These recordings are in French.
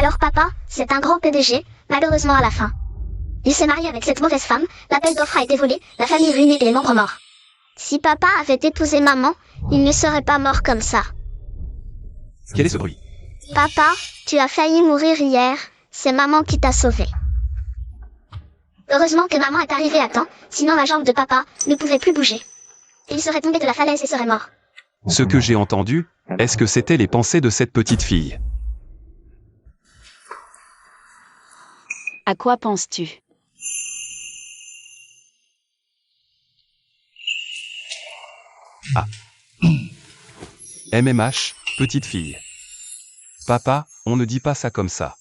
Alors papa, c'est un grand PDG, malheureusement à la fin. Il s'est marié avec cette mauvaise femme, l'appel d'offres a été volé, la famille ruinée et les membres morts. Si papa avait épousé maman, il ne serait pas mort comme ça. Quel est ce bruit? Papa, tu as failli mourir hier, c'est maman qui t'a sauvé. Heureusement que maman est arrivée à temps, sinon la jambe de papa ne pouvait plus bouger. Il serait tombé de la falaise et serait mort. Ce que j'ai entendu, est-ce que c'était les pensées de cette petite fille? À quoi penses-tu? MMH, petite fille. Papa, on ne dit pas ça comme ça.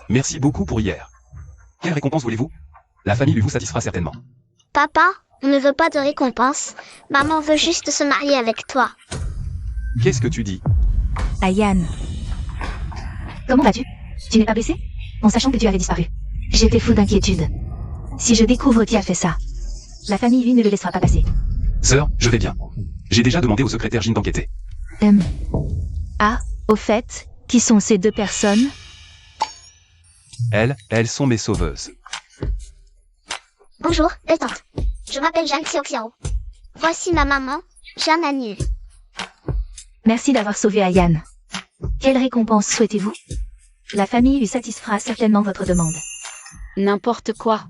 Merci beaucoup pour hier. Quelle récompense voulez-vous? La famille lui vous satisfera certainement. Papa, on ne veut pas de récompense, maman veut juste se marier avec toi. Qu'est-ce que tu dis? Ayane. Comment vas-tu? Tu n'es pas blessé? En sachant que tu avais disparu. J'étais fou d'inquiétude. Si je découvre qui a fait ça, la famille lui ne le laissera pas passer. Sœur, je vais bien. J'ai déjà demandé au secrétaire Jean d'enquêter. Ah, au fait, qui sont ces deux personnes? Elles sont mes sauveuses. Bonjour, détente. Je m'appelle Jeanne Xiaoxiao. Voici ma maman, Jeanne Anu. Merci d'avoir sauvé Ayane. Quelle récompense souhaitez-vous? La famille lui satisfera certainement votre demande. N'importe quoi.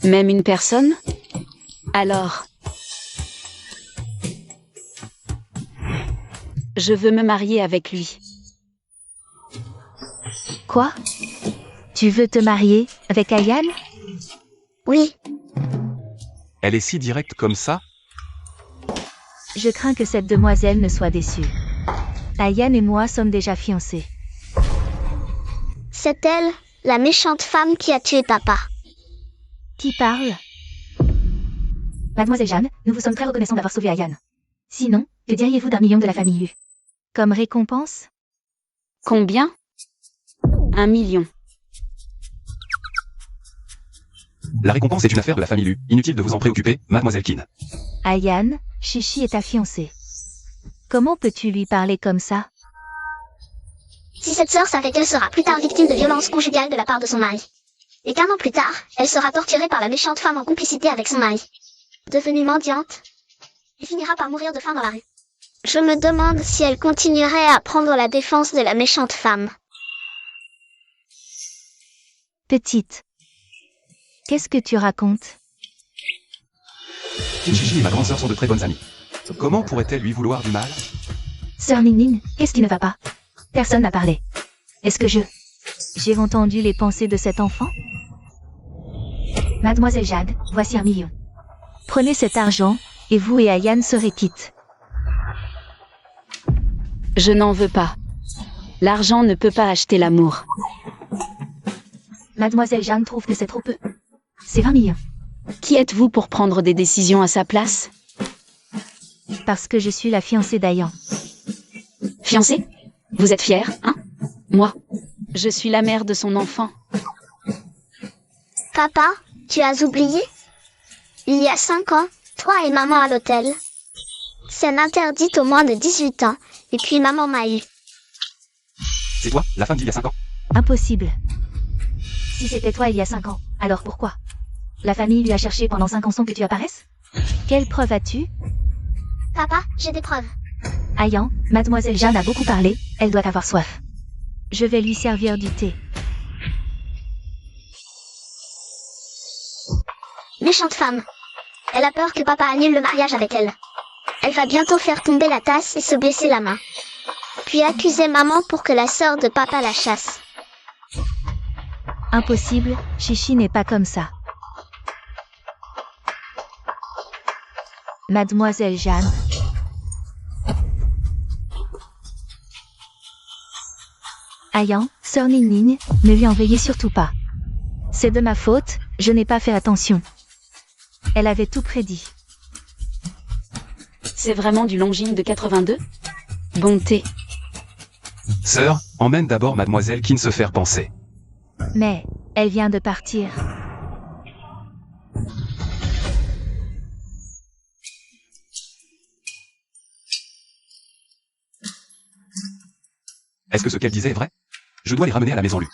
Même une personne? Alors, je veux me marier avec lui. Quoi? Tu veux te marier avec Ayane? Oui, Elle est si directe comme ça? Je crains que cette demoiselle ne soit déçue. Ayane et moi sommes déjà fiancés. c'est elle, la méchante femme qui a tué papa. Qui parle? Mademoiselle Jeanne, nous vous sommes très reconnaissants d'avoir sauvé Ayane. Sinon, que diriez-vous d'1 million de la famille Hu? Comme récompense? Combien? 1 million. La récompense est une affaire de la famille Lu. Inutile de vous en préoccuper, mademoiselle Kin. Ayane, Chichi est ta fiancée. Comment peux-tu lui parler comme ça? Si cette sœur savait qu'elle sera plus tard victime de violences conjugales de la part de son mari. Et qu'1 an plus tard, elle sera torturée par la méchante femme en complicité avec son mari. Devenue mendiante, elle finira par mourir de faim dans la rue. Je me demande si elle continuerait à prendre la défense de la méchante femme. Petite. Qu'est-ce que tu racontes? Chichi et ma grande sœur sont de très bonnes amies. Comment pourrait-elle lui vouloir du mal? Sœur Ning, qu'est-ce qui ne va pas? Personne n'a parlé. Est-ce que j'ai entendu les pensées de cet enfant? Mademoiselle Jade, voici 1 million. Prenez cet argent, et vous et Ayane serez quittes. Je n'en veux pas. L'argent ne peut pas acheter l'amour. Mademoiselle Jeanne trouve que c'est trop peu. C'est 20 millions. Qui êtes-vous pour prendre des décisions à sa place? Parce que je suis la fiancée d'Ayan. Fiancée? Vous êtes fière, hein? Moi, je suis la mère de son enfant. Papa, tu as oublié? Il y a 5 ans, toi et maman à l'hôtel. Scène interdite aux moins de 18 ans, et puis maman m'a eu. C'est toi, la femme d'il y a 5 ans? Impossible. Si c'était toi il y a 5 ans, alors pourquoi? La famille lui a cherché pendant 5 ans sans que tu apparaisses? Quelle preuve as-tu? Papa, j'ai des preuves. Ayan, mademoiselle Jeanne a beaucoup parlé, elle doit avoir soif. Je vais lui servir du thé. Méchante femme. Elle a peur que papa annule le mariage avec elle. Elle va bientôt faire tomber la tasse et se blesser la main. Puis accuser maman pour que la sœur de papa la chasse. Impossible, Chichi n'est pas comme ça. Mademoiselle Jeanne. Ayan, sœur Ning, ne lui en veuillez surtout pas. C'est de ma faute, je n'ai pas fait attention. Elle avait tout prédit. C'est vraiment du Longines de 82? Bon thé. Sœur, emmène d'abord mademoiselle Kin se faire penser. Mais, elle vient de partir. Est-ce que ce qu'elle disait est vrai? Je dois les ramener à la maison Lu.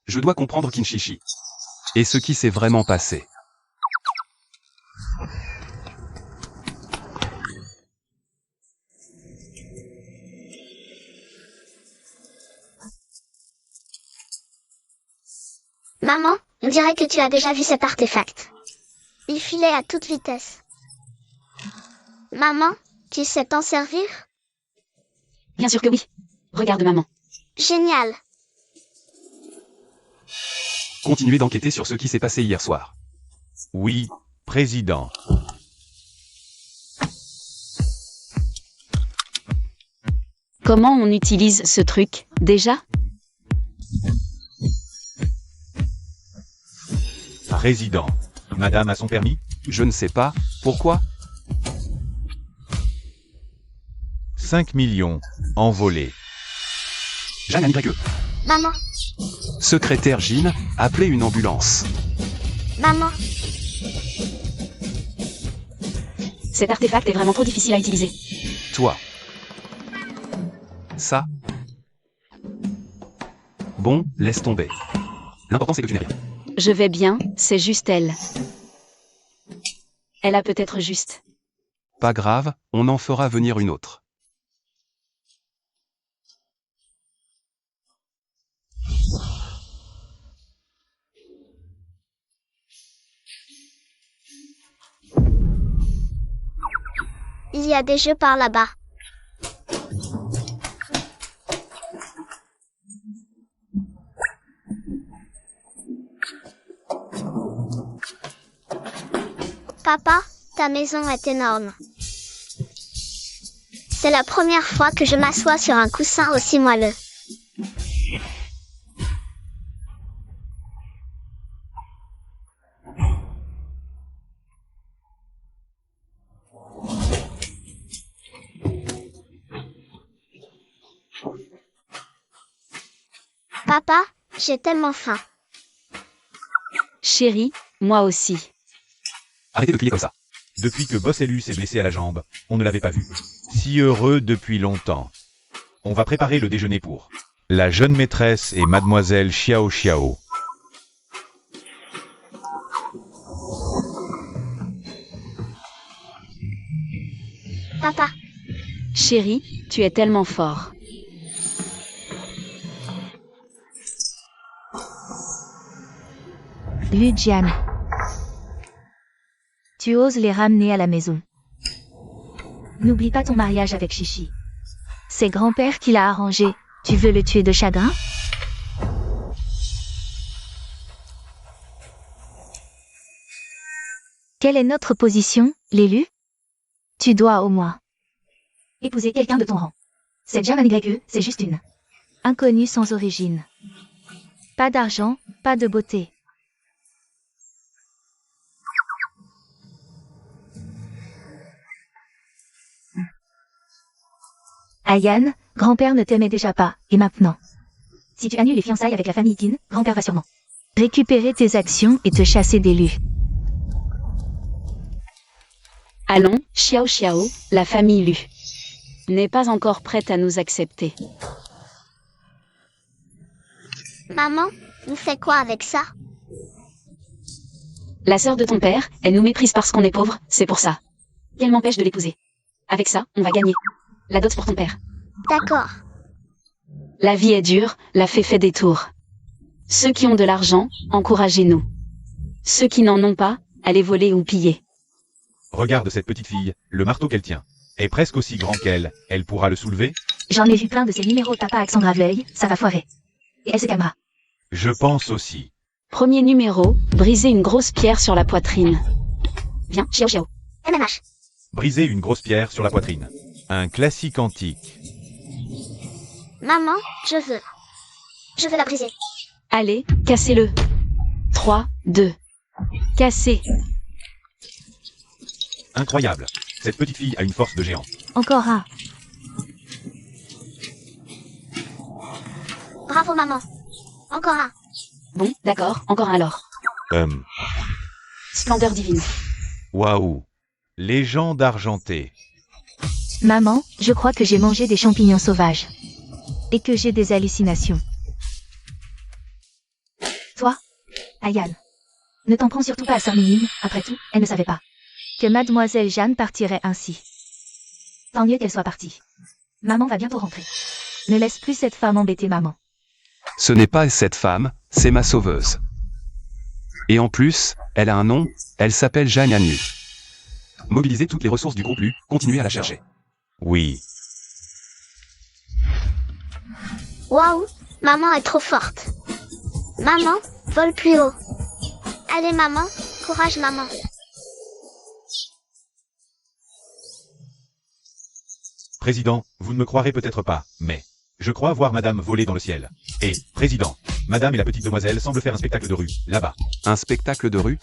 Je dois comprendre Kinshichi. Et ce qui s'est vraiment passé. Maman, on dirait que tu as déjà vu cet artefact. Il filait à toute vitesse. Maman, tu sais t'en servir? Bien sûr que oui. Regarde maman. Génial. Continuez d'enquêter sur ce qui s'est passé hier soir. Oui, président. Comment on utilise ce truc, déjà? Président. Madame a son permis? Je ne sais pas, pourquoi? 5 millions. Envolés. Jeanne Y. Maman, Secrétaire Jean, appelez une ambulance. maman, Cet artefact est vraiment trop difficile à utiliser. Toi. Ça. Bon, laisse tomber. L'important c'est que tu n'aies rien. Je vais bien, c'est juste elle. Elle a peut-être juste. Pas grave, on en fera venir une autre. il y a des jeux par là-bas. Papa, ta maison est énorme. C'est la première fois que je m'assois sur un coussin aussi moelleux. Papa, j'ai tellement faim. Chérie, moi aussi. Arrêtez de crier comme ça. Depuis que Boss Élu s'est blessé à la jambe, on ne l'avait pas vu. Si heureux depuis longtemps. On va préparer le déjeuner pour la jeune maîtresse et mademoiselle Xiao Xiao. Papa, Chérie, tu es tellement fort. Lu Jian. Tu oses les ramener à la maison. N'oublie pas ton mariage avec Chichi. C'est grand-père qui l'a arrangé. Tu veux le tuer de chagrin? Quelle est notre position, l'élu? Tu dois au moins épouser quelqu'un de ton rang. Cette Germaine YE, c'est juste une inconnue sans origine. Pas d'argent, pas de beauté. Ayan, grand-père ne t'aimait déjà pas, et maintenant? Si tu annules les fiançailles avec la famille Tin, grand-père va sûrement récupérer tes actions et te chasser d'élu. Allons, Xiao Xiao, la famille Lu n'est pas encore prête à nous accepter. maman, on fait quoi avec ça? La sœur de ton père, elle nous méprise parce qu'on est pauvre, c'est pour ça. Qu'elle m'empêche de l'épouser. Avec ça, on va gagner. La dot pour ton père. D'accord. La vie est dure, la fée fait des tours. Ceux qui ont de l'argent, encouragez-nous. Ceux qui n'en ont pas, allez voler ou piller. Regarde cette petite fille, le marteau qu'elle tient est presque aussi grand qu'elle. Elle pourra le soulever? J'en ai vu plein de ces numéros de papa avec son grave-l'œil, ça va foirer. Et elle se calmera. Je pense aussi. Premier numéro, briser une grosse pierre sur la poitrine. Viens, Xiao Xiao. MMH. Briser une grosse pierre sur la poitrine. Un classique antique. Maman, je veux. Je veux la briser. Allez, cassez-le. 3, 2. Cassez. Incroyable. Cette petite fille a une force de géant. Encore un. Bravo maman. Encore un. Bon, d'accord, encore un alors. Splendeur divine. Waouh. Légende argentée. Maman, je crois que j'ai mangé des champignons sauvages. et que j'ai des hallucinations. Toi, Ayane, ne t'en prends surtout pas à Sœur Minime, après tout, elle ne savait pas que Mademoiselle Jeanne partirait ainsi. Tant mieux qu'elle soit partie. Maman va bientôt rentrer. Ne laisse plus cette femme embêter maman. Ce n'est pas cette femme, c'est ma sauveuse. Et en plus, elle a un nom, elle s'appelle Jeanne Anu. Mobilisez toutes les ressources du groupe LU, continuez à la chercher. Oui. Waouh, maman est trop forte. Maman, vole plus haut. Allez maman, courage maman. Président, vous ne me croirez peut-être pas, mais je crois voir Madame voler dans le ciel. Et, Président, Madame et la petite demoiselle semblent faire un spectacle de rue, là-bas. Un spectacle de rue?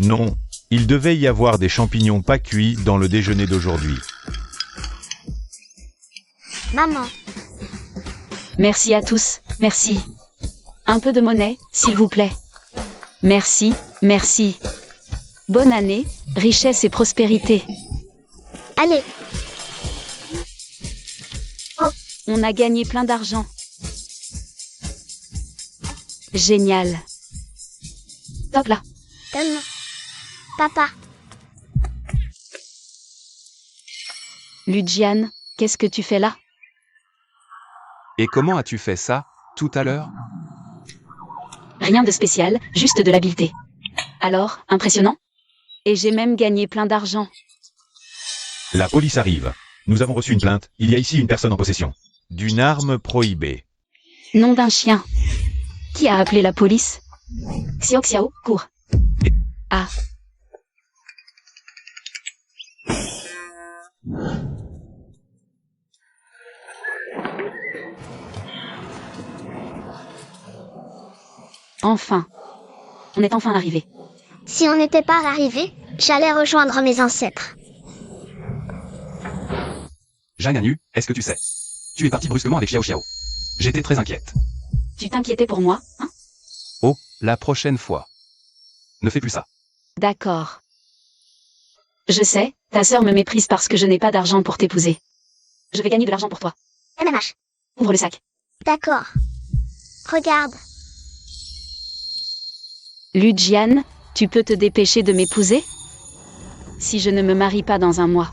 Non, il devait y avoir des champignons pas cuits dans le déjeuner d'aujourd'hui. Maman, Merci à tous, merci. Un peu de monnaie, s'il vous plaît. Merci, merci. Bonne année, richesse et prospérité. allez, On a gagné plein d'argent. Génial. Top là. donne-moi. Papa, Ludjiane, qu'est-ce que tu fais là? Et comment as-tu fait ça, tout à l'heure? Rien de spécial, juste de l'habileté. Alors, impressionnant? Et j'ai même gagné plein d'argent. La police arrive. Nous avons reçu une plainte, il y a ici une personne en possession d'une arme prohibée. Nom d'un chien. Qui a appelé la police? Xiao Xiao, cours. Ah. Enfin. On est enfin arrivé. si on n'était pas arrivé, j'allais rejoindre mes ancêtres. Jeanne Anu, est-ce que tu sais? Tu es parti brusquement avec Xiao Xiao. J'étais très inquiète. Tu t'inquiétais pour moi, hein? Oh, la prochaine fois. Ne fais plus ça. D'accord. Je sais, ta sœur me méprise parce que je n'ai pas d'argent pour t'épouser. Je vais gagner de l'argent pour toi. MMH, Ouvre le sac. d'accord. Regarde, Ludjiane, tu peux te dépêcher de m'épouser? Si je ne me marie pas dans un mois.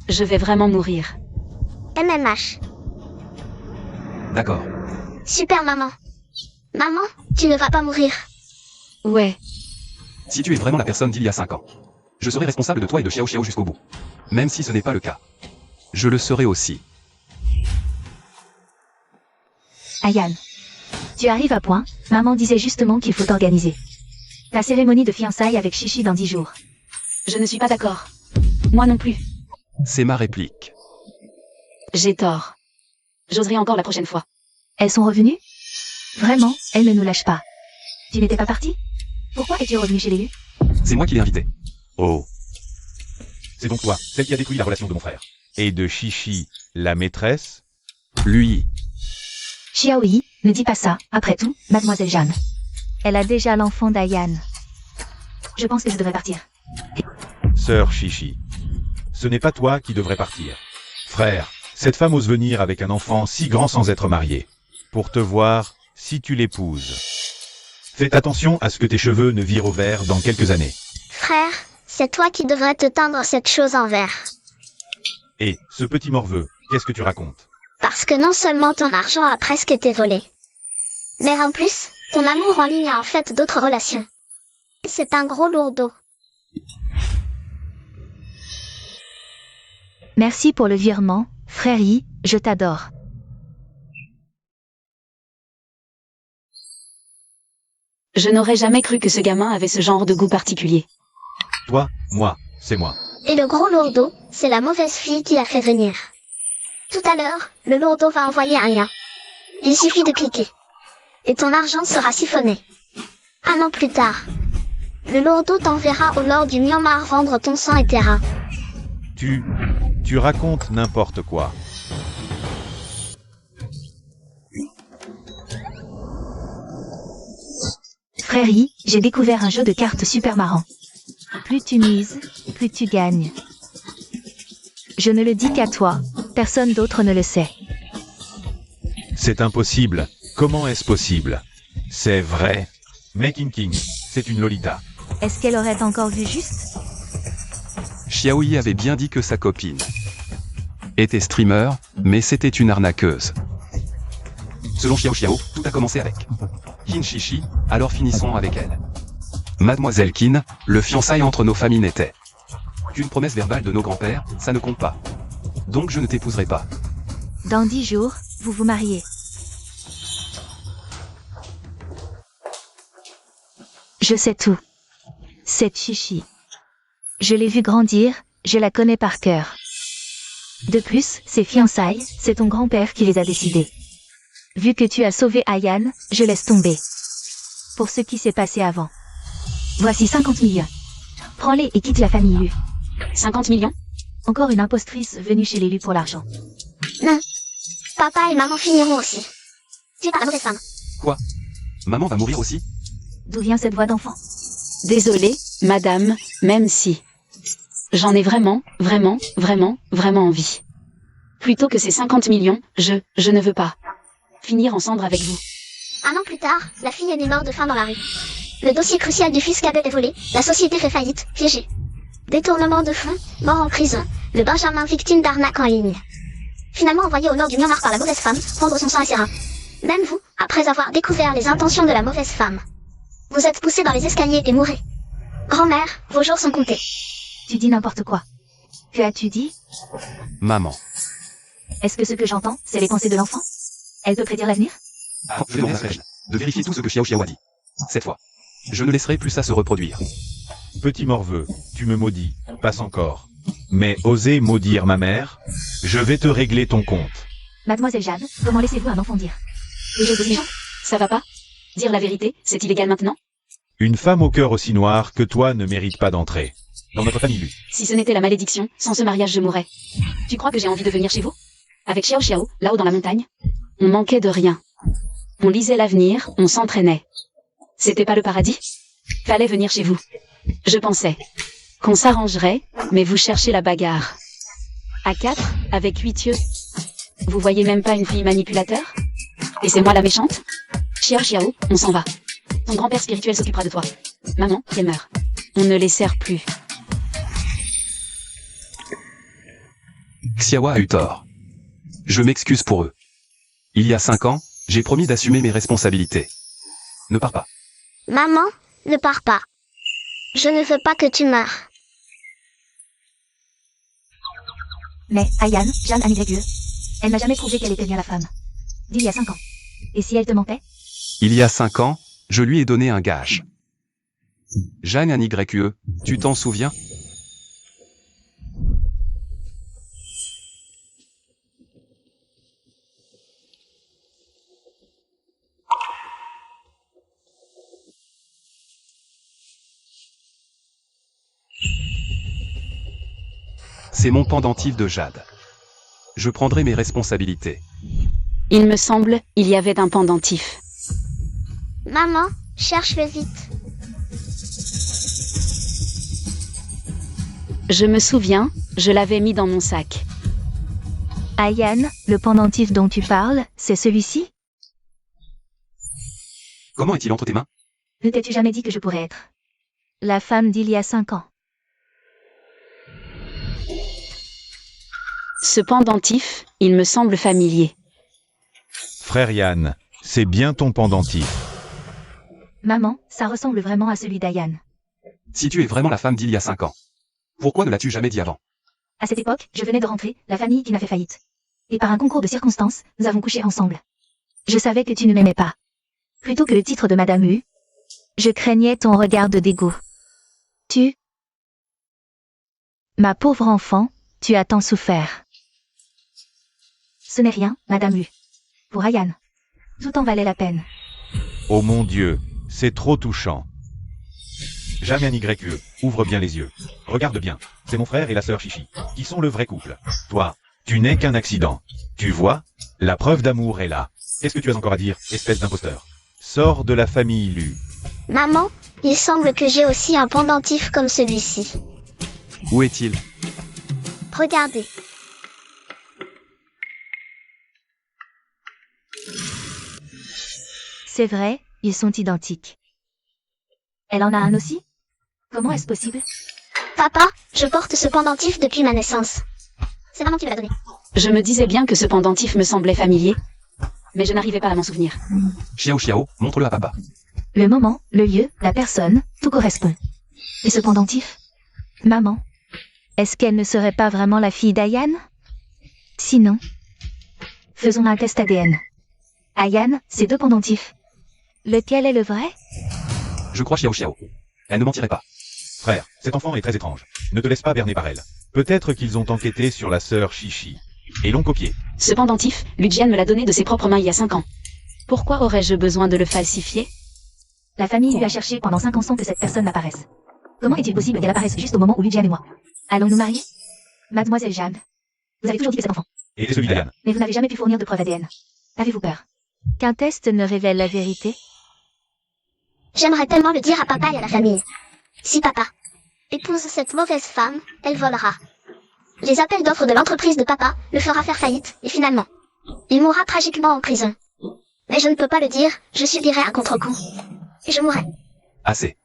Je vais vraiment mourir. MMH. D'accord. Super maman. Maman, tu ne vas pas mourir. Ouais. Si tu es vraiment la personne d'il y a 5 ans, je serai responsable de toi et de Xiao Xiao jusqu'au bout. Même si ce n'est pas le cas. Je le serai aussi. Ayane, tu arrives à point, maman disait justement qu'il faut organiser ta cérémonie de fiançailles avec Chichi dans 10 jours. Je ne suis pas d'accord. Moi non plus. C'est ma réplique. J'ai tort. J'oserai encore la prochaine fois. Elles sont revenues? Vraiment, elles ne nous lâchent pas. Tu n'étais pas partie? Pourquoi es-tu revenu chez l'élu? C'est moi qui l'ai invité. Oh. C'est donc toi, celle qui a détruit la relation de mon frère. Et de Chichi, la maîtresse? Lui. Xiaoyi, ne dis pas ça, après tout, Mademoiselle Jeanne. Elle a déjà l'enfant d'Ayane. Je pense que je devrais partir. Sœur Chichi. Ce n'est pas toi qui devrais partir. Frère, cette femme ose venir avec un enfant si grand sans être mariée. Pour te voir, si tu l'épouses. Fais attention à ce que tes cheveux ne virent au vert dans quelques années. Frère, c'est toi qui devrais te teindre cette chose en vert. Et, ce petit morveux, qu'est-ce que tu racontes? Parce que non seulement ton argent a presque été volé, mais en plus, ton amour en ligne a en fait d'autres relations. C'est un gros lourdeau. Merci pour le virement, frère Yi, je t'adore. Je n'aurais jamais cru que ce gamin avait ce genre de goût particulier. Toi, moi, c'est moi. Et le gros lourdeau, c'est la mauvaise fille qui l'a fait venir. Tout à l'heure, le lourdeau va envoyer un lien. Il suffit de cliquer. Et ton argent sera siphonné. Un an plus tard, le lourdeau t'enverra au lord du Myanmar vendre ton sang et tes reins. Tu racontes n'importe quoi. Frère Yi, j'ai découvert un jeu de cartes super marrant. Plus tu mises, plus tu gagnes. Je ne le dis qu'à toi, Personne d'autre ne le sait. C'est impossible. Comment est-ce possible? C'est vrai. Making King, c'est une Lolita. Est-ce qu'elle aurait encore vu juste? Xiaoyi avait bien dit que sa copine était streamer, mais c'était une arnaqueuse. Selon Xiao, tout a commencé avec Qin Shishi, alors finissons avec elle. Mademoiselle Qin, le fiançailles entre nos familles n'était qu'une promesse verbale de nos grands-pères, ça ne compte pas. Donc je ne t'épouserai pas. Dans 10 jours, vous vous mariez. Je sais tout. Cette Chichi. Je l'ai vue grandir, je la connais par cœur. De plus, ces fiançailles, c'est ton grand-père qui les a décidées. Vu que tu as sauvé Ayan, je laisse tomber. Pour ce qui s'est passé avant. Voici 50 millions. Prends-les et quitte la famille Lu. 50 millions? Encore une impostrice venue chez les Lu pour l'argent. Non. Papa et maman finiront aussi. Tués par la mauvaise femme. Quoi? Maman va mourir aussi? D'où vient cette voix d'enfant? Désolée, madame, même si. J'en ai vraiment envie. Plutôt que ces 50 millions, je ne veux pas finir en cendre avec vous. Un an plus tard, la fille est morte de faim dans la rue. Le dossier crucial du fisc avait été volé, la société fait faillite, piégée. Détournement de fonds, mort en prison, le Benjamin victime d'arnaque en ligne. Finalement envoyé au nord du Myanmar par la mauvaise femme, prendre son sang à ses reins. Même vous, après avoir découvert les intentions de la mauvaise femme, vous êtes poussé dans les escaliers et mourrez. Grand-mère, vos jours sont comptés. Tu dis n'importe quoi. Que as-tu dit? Maman. Est-ce que ce que j'entends, c'est les pensées de l'enfant? Elle peut prédire l'avenir? Je demande à Fred de vérifier tout ce que Xiao a dit. Cette fois, je ne laisserai plus ça se reproduire. Petit morveux, tu me maudis, passe encore. Mais osez maudire ma mère, je vais te régler ton compte. Mademoiselle Jeanne, comment laissez-vous un enfant dire des choses aussi méchantes? Ça va pas? Dire la vérité, c'est illégal maintenant? Une femme au cœur aussi noir que toi ne mérite pas d'entrer dans notre famille. Si ce n'était la malédiction, sans ce mariage je mourrais. Tu crois que j'ai envie de venir chez vous? Avec Xiao, là-haut dans la montagne? On manquait de rien. On lisait l'avenir, on s'entraînait. C'était pas le paradis? Fallait venir chez vous. Je pensais qu'on s'arrangerait, mais vous cherchez la bagarre. À 4, avec 8 yeux. Vous voyez même pas une fille manipulateur? Et c'est moi la méchante? Xiao, on s'en va. Ton grand-père spirituel s'occupera de toi. Maman, qu'elle meurt. On ne les sert plus. Xiaowa a eu tort. Je m'excuse pour eux. Il y a 5 ans, j'ai promis d'assumer mes responsabilités. Ne pars pas. Maman, ne pars pas. Je ne veux pas que tu meures. Mais, Ayan, Jeanne a YE. Elle n'a jamais prouvé qu'elle était bien la femme. D'il y a 5 ans. Et si elle te mentait? Il y a 5 ans, je lui ai donné un gage. Jeanne Anne YE, tu t'en souviens? C'est mon pendentif de jade. Je prendrai mes responsabilités. Il me semble, il y avait un pendentif. Maman, cherche-le vite. Je me souviens, je l'avais mis dans mon sac. Ayan, le pendentif dont tu parles, c'est celui-ci? Comment est-il entre tes mains? Ne t'es-tu jamais dit que je pourrais être la femme d'il y a 5 ans? Ce pendentif, il me semble familier. Frère Yann, c'est bien ton pendentif. Maman, ça ressemble vraiment à celui d'Ayan. Si tu es vraiment la femme d'il y a 5 ans, pourquoi ne l'as-tu jamais dit avant? À cette époque, je venais de rentrer, la famille qui m'a fait faillite. Et par un concours de circonstances, nous avons couché ensemble. Je savais que tu ne m'aimais pas. Plutôt que le titre de Madame U, je craignais ton regard de dégoût. Ma pauvre enfant, tu as tant souffert. Ce n'est rien, Madame U. Pour Ayan. Tout en valait la peine. Oh mon Dieu, c'est trop touchant. Jamais un YE, ouvre bien les yeux. Regarde bien, c'est mon frère et la sœur Chichi, qui sont le vrai couple. Toi, tu n'es qu'un accident. Tu vois, la preuve d'amour est là. Qu'est-ce que tu as encore à dire, espèce d'imposteur? Sors de la famille Lu. Maman, il semble que j'ai aussi un pendentif comme celui-ci. Où est-il? Regardez. C'est vrai, ils sont identiques. Elle en a un aussi? Comment est-ce possible? Papa, je porte ce pendentif depuis ma naissance. C'est maman qui me l'a donné. Je me disais bien que ce pendentif me semblait familier, mais je n'arrivais pas à m'en souvenir. Xiao, montre-le à papa. Le moment, le lieu, la personne, tout correspond. Et ce pendentif? Maman. Est-ce qu'elle ne serait pas vraiment la fille d'Ayan? Sinon, faisons un test ADN. Ayan, c'est 2 pendentifs. Lequel est le vrai? Je crois Xiao. Elle ne mentirait pas. Frère, cet enfant est très étrange. Ne te laisse pas berner par elle. Peut-être qu'ils ont enquêté sur la sœur Chichi et l'ont copié. Ce pendentif, Lujian me l'a donné de ses propres mains il y a 5 ans. Pourquoi aurais-je besoin de le falsifier? La famille lui a cherché pendant 5 ans sans que cette personne n'apparaisse. Comment est-il possible qu'elle apparaisse juste au moment où Lujian et moi? Allons nous marier? Mademoiselle Jeanne, vous avez toujours dit que cet enfant. Et celui d'Ayan. Mais vous n'avez jamais pu fournir de preuves ADN. Avez-vous peur qu'un test ne révèle la vérité? J'aimerais tellement le dire à papa et à la famille. Si papa épouse cette mauvaise femme, elle volera. Les appels d'offres de l'entreprise de papa le fera faire faillite, et finalement, il mourra tragiquement en prison. Mais je ne peux pas le dire, je subirai un contre-coup. Et je mourrai. Assez.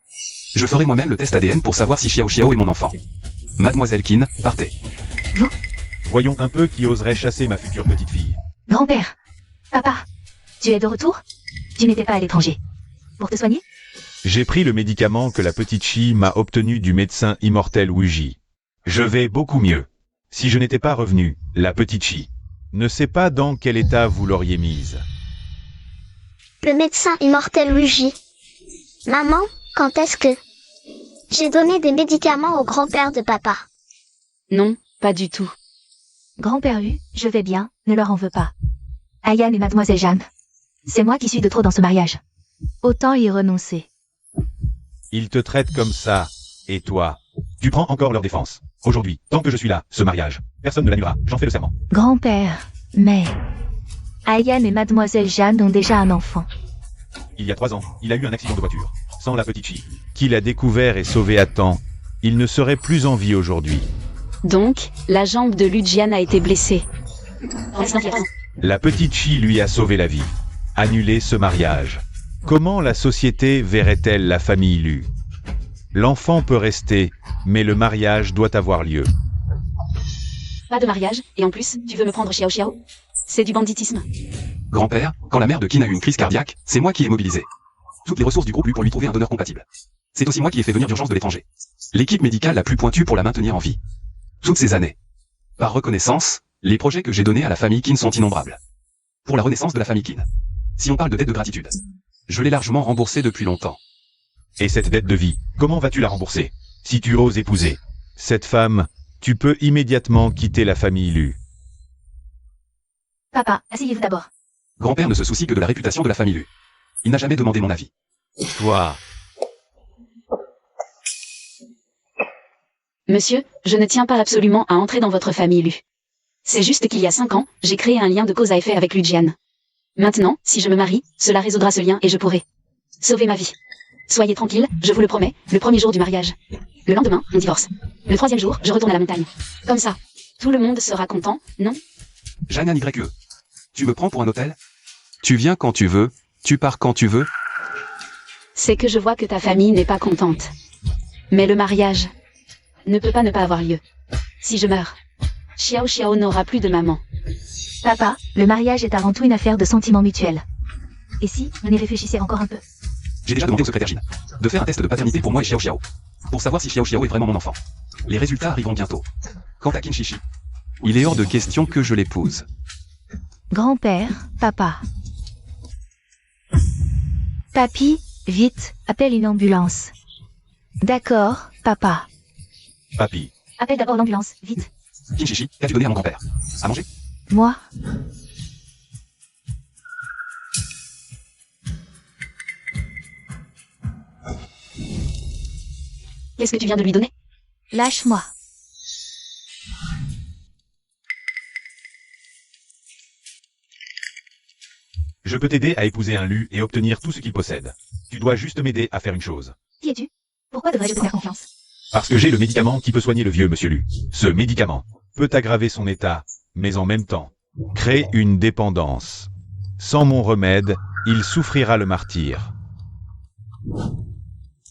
Je ferai moi-même le test ADN pour savoir si Xiao est mon enfant. Mademoiselle Qin, partez. Voyons un peu qui oserait chasser ma future petite fille. Grand-père, papa, tu es de retour? Tu n'étais pas à l'étranger. Pour te soigner? J'ai pris le médicament que la petite Chi m'a obtenu du médecin immortel Wuji. Je vais beaucoup mieux. Si je n'étais pas revenu, la petite Chi ne sait pas dans quel état vous l'auriez mise. Le médecin immortel Luigi. Maman, quand est-ce que... J'ai donné des médicaments au grand-père de papa. Non, pas du tout. Grand-père Hu, je vais bien, ne leur en veux pas. Ayan et mademoiselle Jeanne. C'est moi qui suis de trop dans ce mariage. Autant y renoncer. Ils te traitent comme ça, et toi, tu prends encore leur défense. Aujourd'hui, tant que je suis là, ce mariage, personne ne l'annulera, j'en fais le serment. Grand-père, mais... Ayan et mademoiselle Jeanne ont déjà un enfant. Il y a 3 ans, il a eu un accident de voiture. Sans la petite Chi, qu'il a découvert et sauvé à temps, il ne serait plus en vie aujourd'hui. Donc, la jambe de Lujian a été blessée. La petite Chi lui a sauvé la vie. Annuler ce mariage. Comment la société verrait-elle la famille Lu? L'enfant peut rester, mais le mariage doit avoir lieu. Pas de mariage, et en plus, tu veux me prendre Xiao? C'est du banditisme. Grand-père, quand la mère de Qin a eu une crise cardiaque, c'est moi qui ai mobilisé toutes les ressources du groupe Lu pour lui trouver un donneur compatible. C'est aussi moi qui ai fait venir d'urgence de l'étranger l'équipe médicale la plus pointue pour la maintenir en vie. Toutes ces années. Par reconnaissance, les projets que j'ai donnés à la famille Qin sont innombrables. Pour la renaissance de la famille Qin. Si on parle de dette de gratitude, je l'ai largement remboursée depuis longtemps. Et cette dette de vie, comment vas-tu la rembourser? Si tu oses épouser cette femme, tu peux immédiatement quitter la famille Lu. Papa, asseyez-vous d'abord. Grand-père ne se soucie que de la réputation de la famille Lu. Il n'a jamais demandé mon avis. Toi, Monsieur, je ne tiens pas absolument à entrer dans votre famille Lu. C'est juste qu'il y a 5 ans, j'ai créé un lien de cause à effet avec Lujian. Maintenant, si je me marie, cela résoudra ce lien et je pourrai sauver ma vie. Soyez tranquille, je vous le promets, le premier jour du mariage. Le lendemain, on divorce. Le 3e jour, je retourne à la montagne. Comme ça, tout le monde sera content, non? Jeanne YE. Tu me prends pour un hôtel? Tu viens quand tu veux, tu pars quand tu veux. C'est que je vois que ta famille n'est pas contente. Mais le mariage ne peut pas ne pas avoir lieu. Si je meurs, Xiao n'aura plus de maman. Papa, le mariage est avant tout une affaire de sentiments mutuels. Et si, on y réfléchissait encore un peu? J'ai déjà demandé au secrétaire Jin de faire un test de paternité pour moi et Xiao, pour savoir si Xiao est vraiment mon enfant. Les résultats arriveront bientôt. Quant à Qin Shishi, il est hors de question que je l'épouse. Grand-père, papa. Papy, vite, appelle une ambulance. D'accord, papa. papy. Appelle d'abord l'ambulance, vite. Qin Shishi, qu'as-tu donné à mon grand-père? À manger? Moi. Qu'est-ce que tu viens de lui donner? Lâche-moi. Je peux t'aider à épouser un Lu et obtenir tout ce qu'il possède. Tu dois juste m'aider à faire une chose. Qui es-tu? Pourquoi devrais-je te faire confiance? Parce que j'ai le médicament qui peut soigner le vieux monsieur Lu. Ce médicament peut aggraver son état, mais en même temps, créer une dépendance. Sans mon remède, il souffrira le martyre.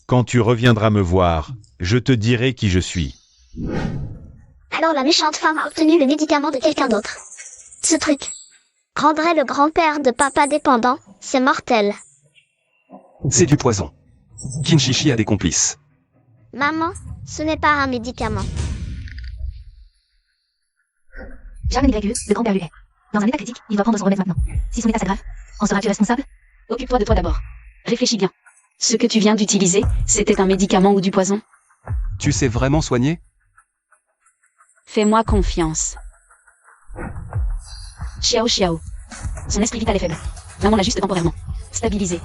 Quand tu reviendras me voir, je te dirai qui je suis. Alors la méchante femme a obtenu le médicament de quelqu'un d'autre. Ce truc rendrait le grand-père de papa dépendant, c'est mortel. C'est du poison. Kinshichi a des complices. Maman, ce n'est pas un médicament. Jamais YE, le grand-père lui est. Dans un état critique, il doit prendre son remède maintenant. Si son état s'aggrave, en seras-tu responsable? Occupe-toi de toi d'abord. Réfléchis bien. Ce que tu viens d'utiliser, c'était un médicament ou du poison? Tu sais vraiment soigner? Fais-moi confiance. Xiao Xiao. Son esprit vital est faible. Maman l'a juste temporairement stabilisé.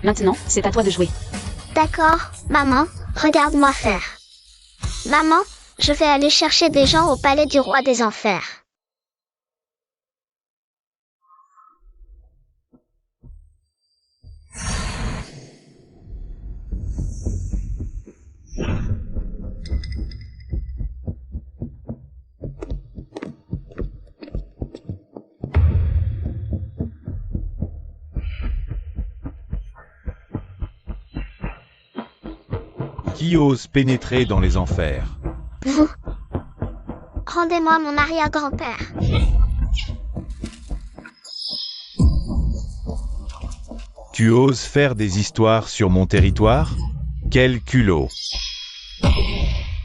Maintenant, c'est à toi de jouer. D'accord, maman, regarde-moi faire. Maman, je vais aller chercher des gens au palais du roi des enfers. Qui ose pénétrer dans les enfers? Vous. Rendez-moi mon arrière-grand-père. Tu oses faire des histoires sur mon territoire? Quel culot!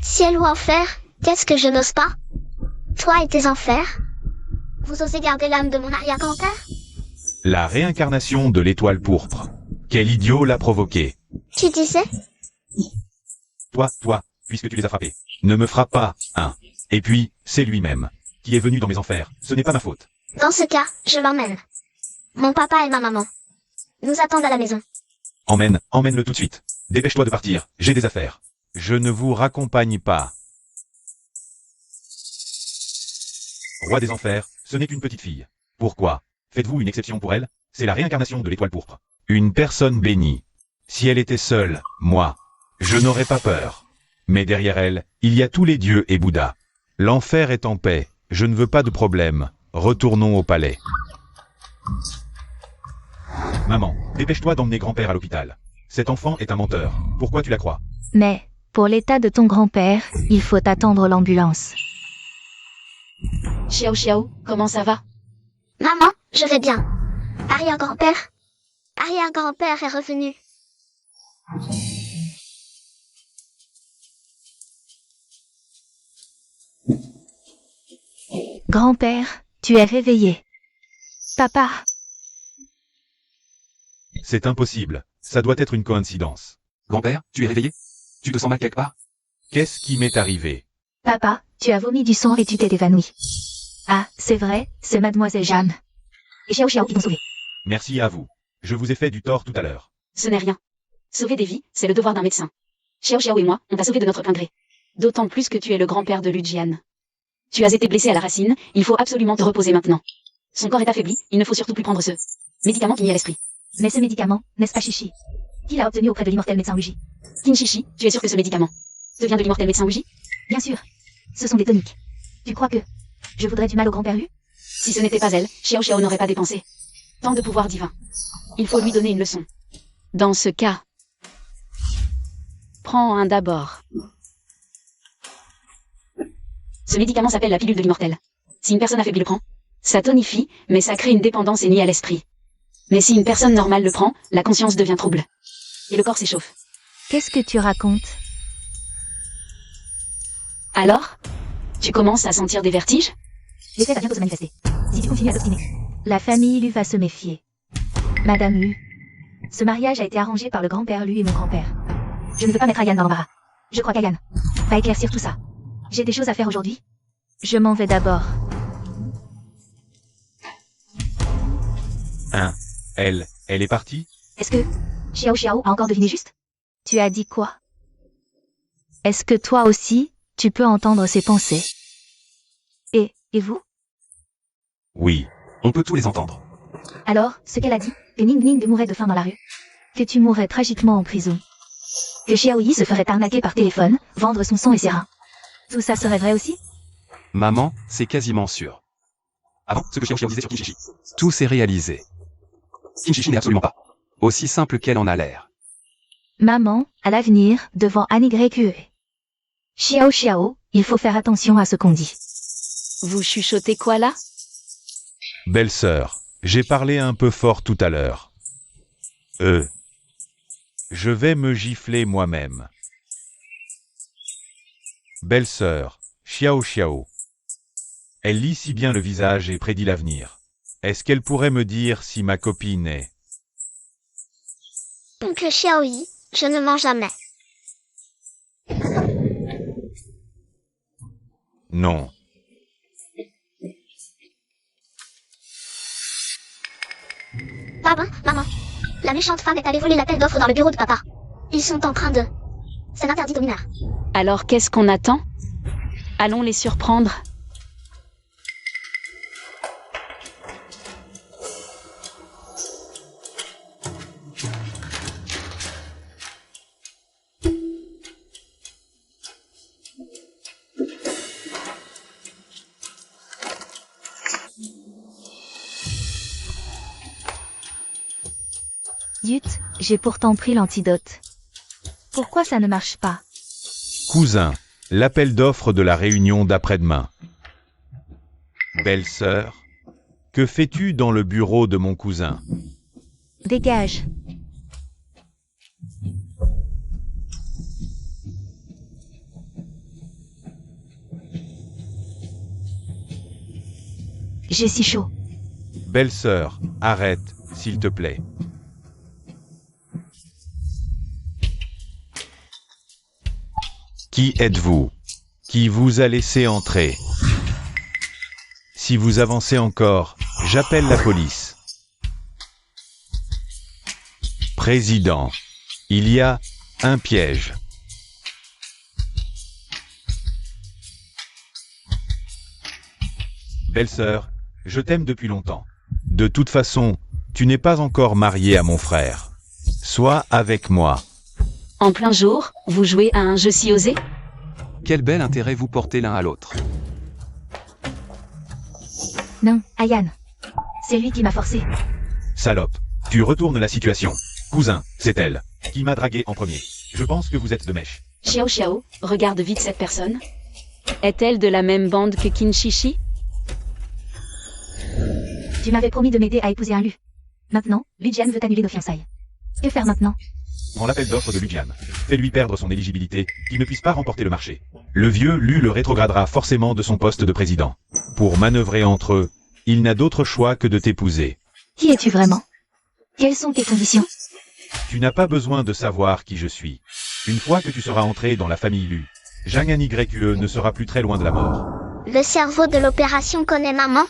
Ciel ou enfer, qu'est-ce que je n'ose pas? Toi et tes enfers? Vous osez garder l'âme de mon arrière-grand-père? La réincarnation de l'étoile pourpre. Quel idiot l'a provoqué? Tu disais? Toi, puisque tu les as frappés. Ne me frappe pas, hein. Et puis, c'est lui-même qui est venu dans mes enfers. Ce n'est pas ma faute. Dans ce cas, je l'emmène. Mon papa et ma maman nous attendent à la maison. Emmène-le tout de suite. Dépêche-toi de partir, j'ai des affaires. Je ne vous raccompagne pas. Roi des enfers, ce n'est qu'une petite fille. Pourquoi? Faites-vous une exception pour elle? C'est la réincarnation de l'étoile pourpre. Une personne bénie. Si elle était seule, moi, je n'aurais pas peur. Mais derrière elle, il y a tous les dieux et Bouddha. L'enfer est en paix, je ne veux pas de problème. Retournons au palais. Maman, dépêche-toi d'emmener grand-père à l'hôpital. Cet enfant est un menteur. Pourquoi tu la crois? Mais, pour l'état de ton grand-père, il faut attendre l'ambulance. Xiao Xiao, comment ça va? Maman, je vais bien. Arrière-grand-père? Arrière-grand-père est revenu. Grand-père, tu es réveillé. Papa, C'est impossible. Ça doit être une coïncidence. Grand-père, tu es réveillé? Tu te sens mal quelque part? Qu'est-ce qui m'est arrivé? papa, tu as vomi du sang et tu t'es évanoui. Ah, c'est vrai, c'est mademoiselle Jeanne. Et Xiao Xiao qui t'ont sauvé. Merci à vous. Je vous ai fait du tort tout à l'heure. Ce n'est rien. Sauver des vies, c'est le devoir d'un médecin. Xiao Xiao et moi, on t'a sauvé de notre plein gré. D'autant plus que tu es le grand-père de Lujian. Tu as été blessé à la racine, il faut absolument te reposer maintenant. Son corps est affaibli, il ne faut surtout plus prendre ce médicament qui nie à l'esprit. Mais ce médicament, n'est-ce pas Chichi? Qui l'a obtenu auprès de l'immortel médecin Luigi? Kinshichi, tu es sûr que ce médicament te vient de l'immortel médecin Luigi? Bien sûr. Ce sont des toniques. Tu crois que je voudrais du mal au grand-père Lu? Si ce n'était pas elle, Xiao Xiao n'aurait pas dépensé tant de pouvoir divin. Il faut lui donner une leçon. Dans ce cas, prends un d'abord. Ce médicament s'appelle la pilule de l'immortel. Si une personne affaiblie le prend, ça tonifie, mais ça crée une dépendance et nie à l'esprit. Mais si une personne normale le prend, la conscience devient trouble. Et le corps s'échauffe. Qu'est-ce que tu racontes? Alors, tu commences à sentir des vertiges? L'effet va bientôt se manifester. Si tu continues à t'obstiner, la famille Lu va se méfier. Madame Lu, ce mariage a été arrangé par le grand-père Lu et mon grand-père. Je ne veux pas mettre Ayan dans l'embarras. Je crois qu'Ayan va éclaircir tout ça. J'ai des choses à faire aujourd'hui. Je m'en vais d'abord. Hein? Elle est partie? Est-ce que Xiao Xiao a encore deviné juste? Tu as dit quoi? Est-ce que toi aussi, tu peux entendre ses pensées? Et vous? Oui. On peut tous les entendre. Alors, ce qu'elle a dit, que Ning Ning mourrait de faim dans la rue, que tu mourrais tragiquement en prison, que Xiao Yi se ferait arnaquer par téléphone, vendre son sang et ses reins. Tout ça serait vrai aussi? Maman, c'est quasiment sûr. Avant, ce que Xiao Xiao disait sur Kinshichi. Tout s'est réalisé. Kinshishi n'est absolument pas aussi simple qu'elle en a l'air. Maman, à l'avenir, devant NYQE. Xiao Xiao, il faut faire attention à ce qu'on dit. Vous chuchotez quoi là? Belle-sœur, j'ai parlé un peu fort tout à l'heure. Je vais me gifler moi-même. Belle-sœur, Xiao Xiao. Elle lit si bien le visage et prédit l'avenir. Est-ce qu'elle pourrait me dire si ma copine est... Oncle Xiaoyi, je ne mens jamais. Non. Papa, maman. La méchante femme est allée voler l'appel d'offres dans le bureau de papa. Ils sont en train de... C'est l'interdit aux mineurs. Alors qu'est-ce qu'on attend? Allons les surprendre. Yut, j'ai pourtant pris l'antidote. Pourquoi ça ne marche pas? Cousin, l'appel d'offres de la réunion d'après-demain. Belle-sœur, que fais-tu dans le bureau de mon cousin? Dégage. J'ai si chaud. Belle-sœur, arrête, s'il te plaît. Qui êtes-vous? Qui vous a laissé entrer? Si vous avancez encore, j'appelle la police. Président, il y a un piège. Belle-sœur, je t'aime depuis longtemps. De toute façon, tu n'es pas encore mariée à mon frère. Sois avec moi. En plein jour, vous jouez à un jeu si osé? Quel bel intérêt vous portez l'un à l'autre. Non, Ayan. C'est lui qui m'a forcé. Salope, tu retournes la situation. Cousin, c'est elle qui m'a dragué en premier. Je pense que vous êtes de mèche. Xiao Xiao, regarde vite cette personne. Est-elle de la même bande que Kinshishi? Tu m'avais promis de m'aider à épouser un Lu. Maintenant, Lujian veut annuler nos fiançailles. Que faire maintenant? Prends l'appel d'offres de Lujian. Fais-lui perdre son éligibilité, qu'il ne puisse pas remporter le marché. Le vieux Lu le rétrogradera forcément de son poste de président. Pour manœuvrer entre eux, il n'a d'autre choix que de t'épouser. Qui es-tu vraiment? Quelles sont tes conditions? Tu n'as pas besoin de savoir qui je suis. Une fois que tu seras entré dans la famille Lu, Zhang NYQE ne sera plus très loin de la mort. Le cerveau de l'opération connaît maman.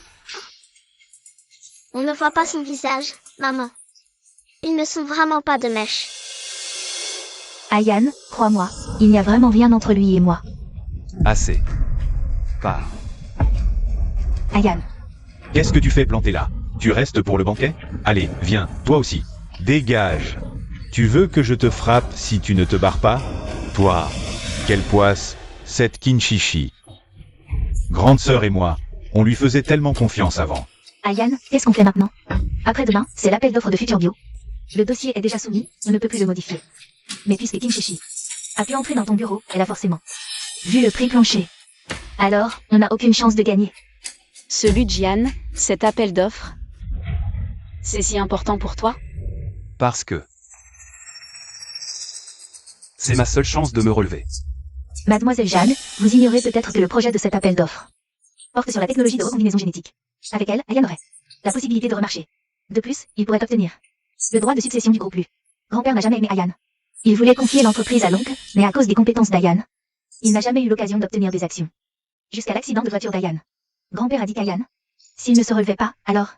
On ne voit pas son visage, maman. Ils ne sont vraiment pas de mèche. Ayan, crois-moi, il n'y a vraiment rien entre lui et moi. Assez. Pars. Ayan. Qu'est-ce que tu fais planter là? Tu restes pour le banquet? Allez, viens, toi aussi. Dégage. Tu veux que je te frappe si tu ne te barres pas? Toi, quelle poisse, cette Kinshishi. Grande sœur et moi, on lui faisait tellement confiance avant. Ayan, qu'est-ce qu'on fait maintenant? Après-demain, c'est l'appel d'offres de Future Bio. Le dossier est déjà soumis, on ne peut plus le modifier. Mais puisque Kinshishi a pu entrer dans ton bureau, elle a forcément vu le prix plancher. Alors, on n'a aucune chance de gagner. Ce Lujian, cet appel d'offres, c'est si important pour toi? Parce que... c'est ma seule chance de me relever. Mademoiselle Jeanne, vous ignorez peut-être que le projet de cet appel d'offres porte sur la technologie de recombinaison génétique. Avec elle, Ayan aurait la possibilité de remarcher. De plus, il pourrait obtenir le droit de succession du groupe Lu. Grand-père n'a jamais aimé Ayan. Il voulait confier l'entreprise à l'oncle, mais à cause des compétences d'Ayan, il n'a jamais eu l'occasion d'obtenir des actions. Jusqu'à l'accident de voiture d'Ayan. Grand-père a dit qu'Ayan, s'il ne se relevait pas, alors...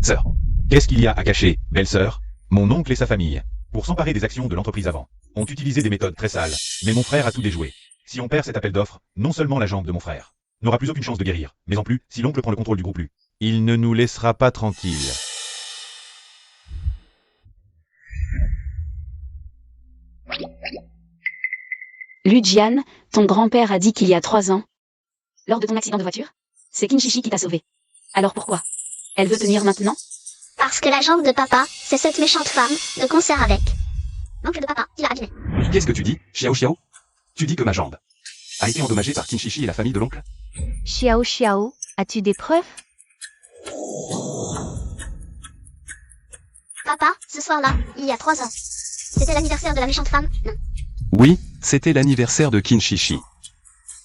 Sœur, qu'est-ce qu'il y a à cacher, belle-sœur? Mon oncle et sa famille, pour s'emparer des actions de l'entreprise avant, ont utilisé des méthodes très sales, mais mon frère a tout déjoué. Si on perd cet appel d'offres, non seulement la jambe de mon frère n'aura plus aucune chance de guérir, mais en plus, si l'oncle prend le contrôle du groupe Lu, il ne nous laissera pas tranquilles. Lujian, ton grand-père a dit qu'il y a 3 ans, lors de ton accident de voiture, c'est Kinshishi qui t'a sauvé. Alors pourquoi? Elle veut tenir maintenant? Parce que la jambe de papa, c'est cette méchante femme, de concert avec l'oncle de papa, qui l'a abîmé. Qu'est-ce que tu dis, Xiao Xiao? Tu dis que ma jambe a été endommagée par Kinshishi et la famille de l'oncle? Xiao Xiao, as-tu des preuves? Papa, ce soir-là, il y a 3 ans. C'était l'anniversaire de la méchante femme, non? Oui, c'était l'anniversaire de Kinshishi.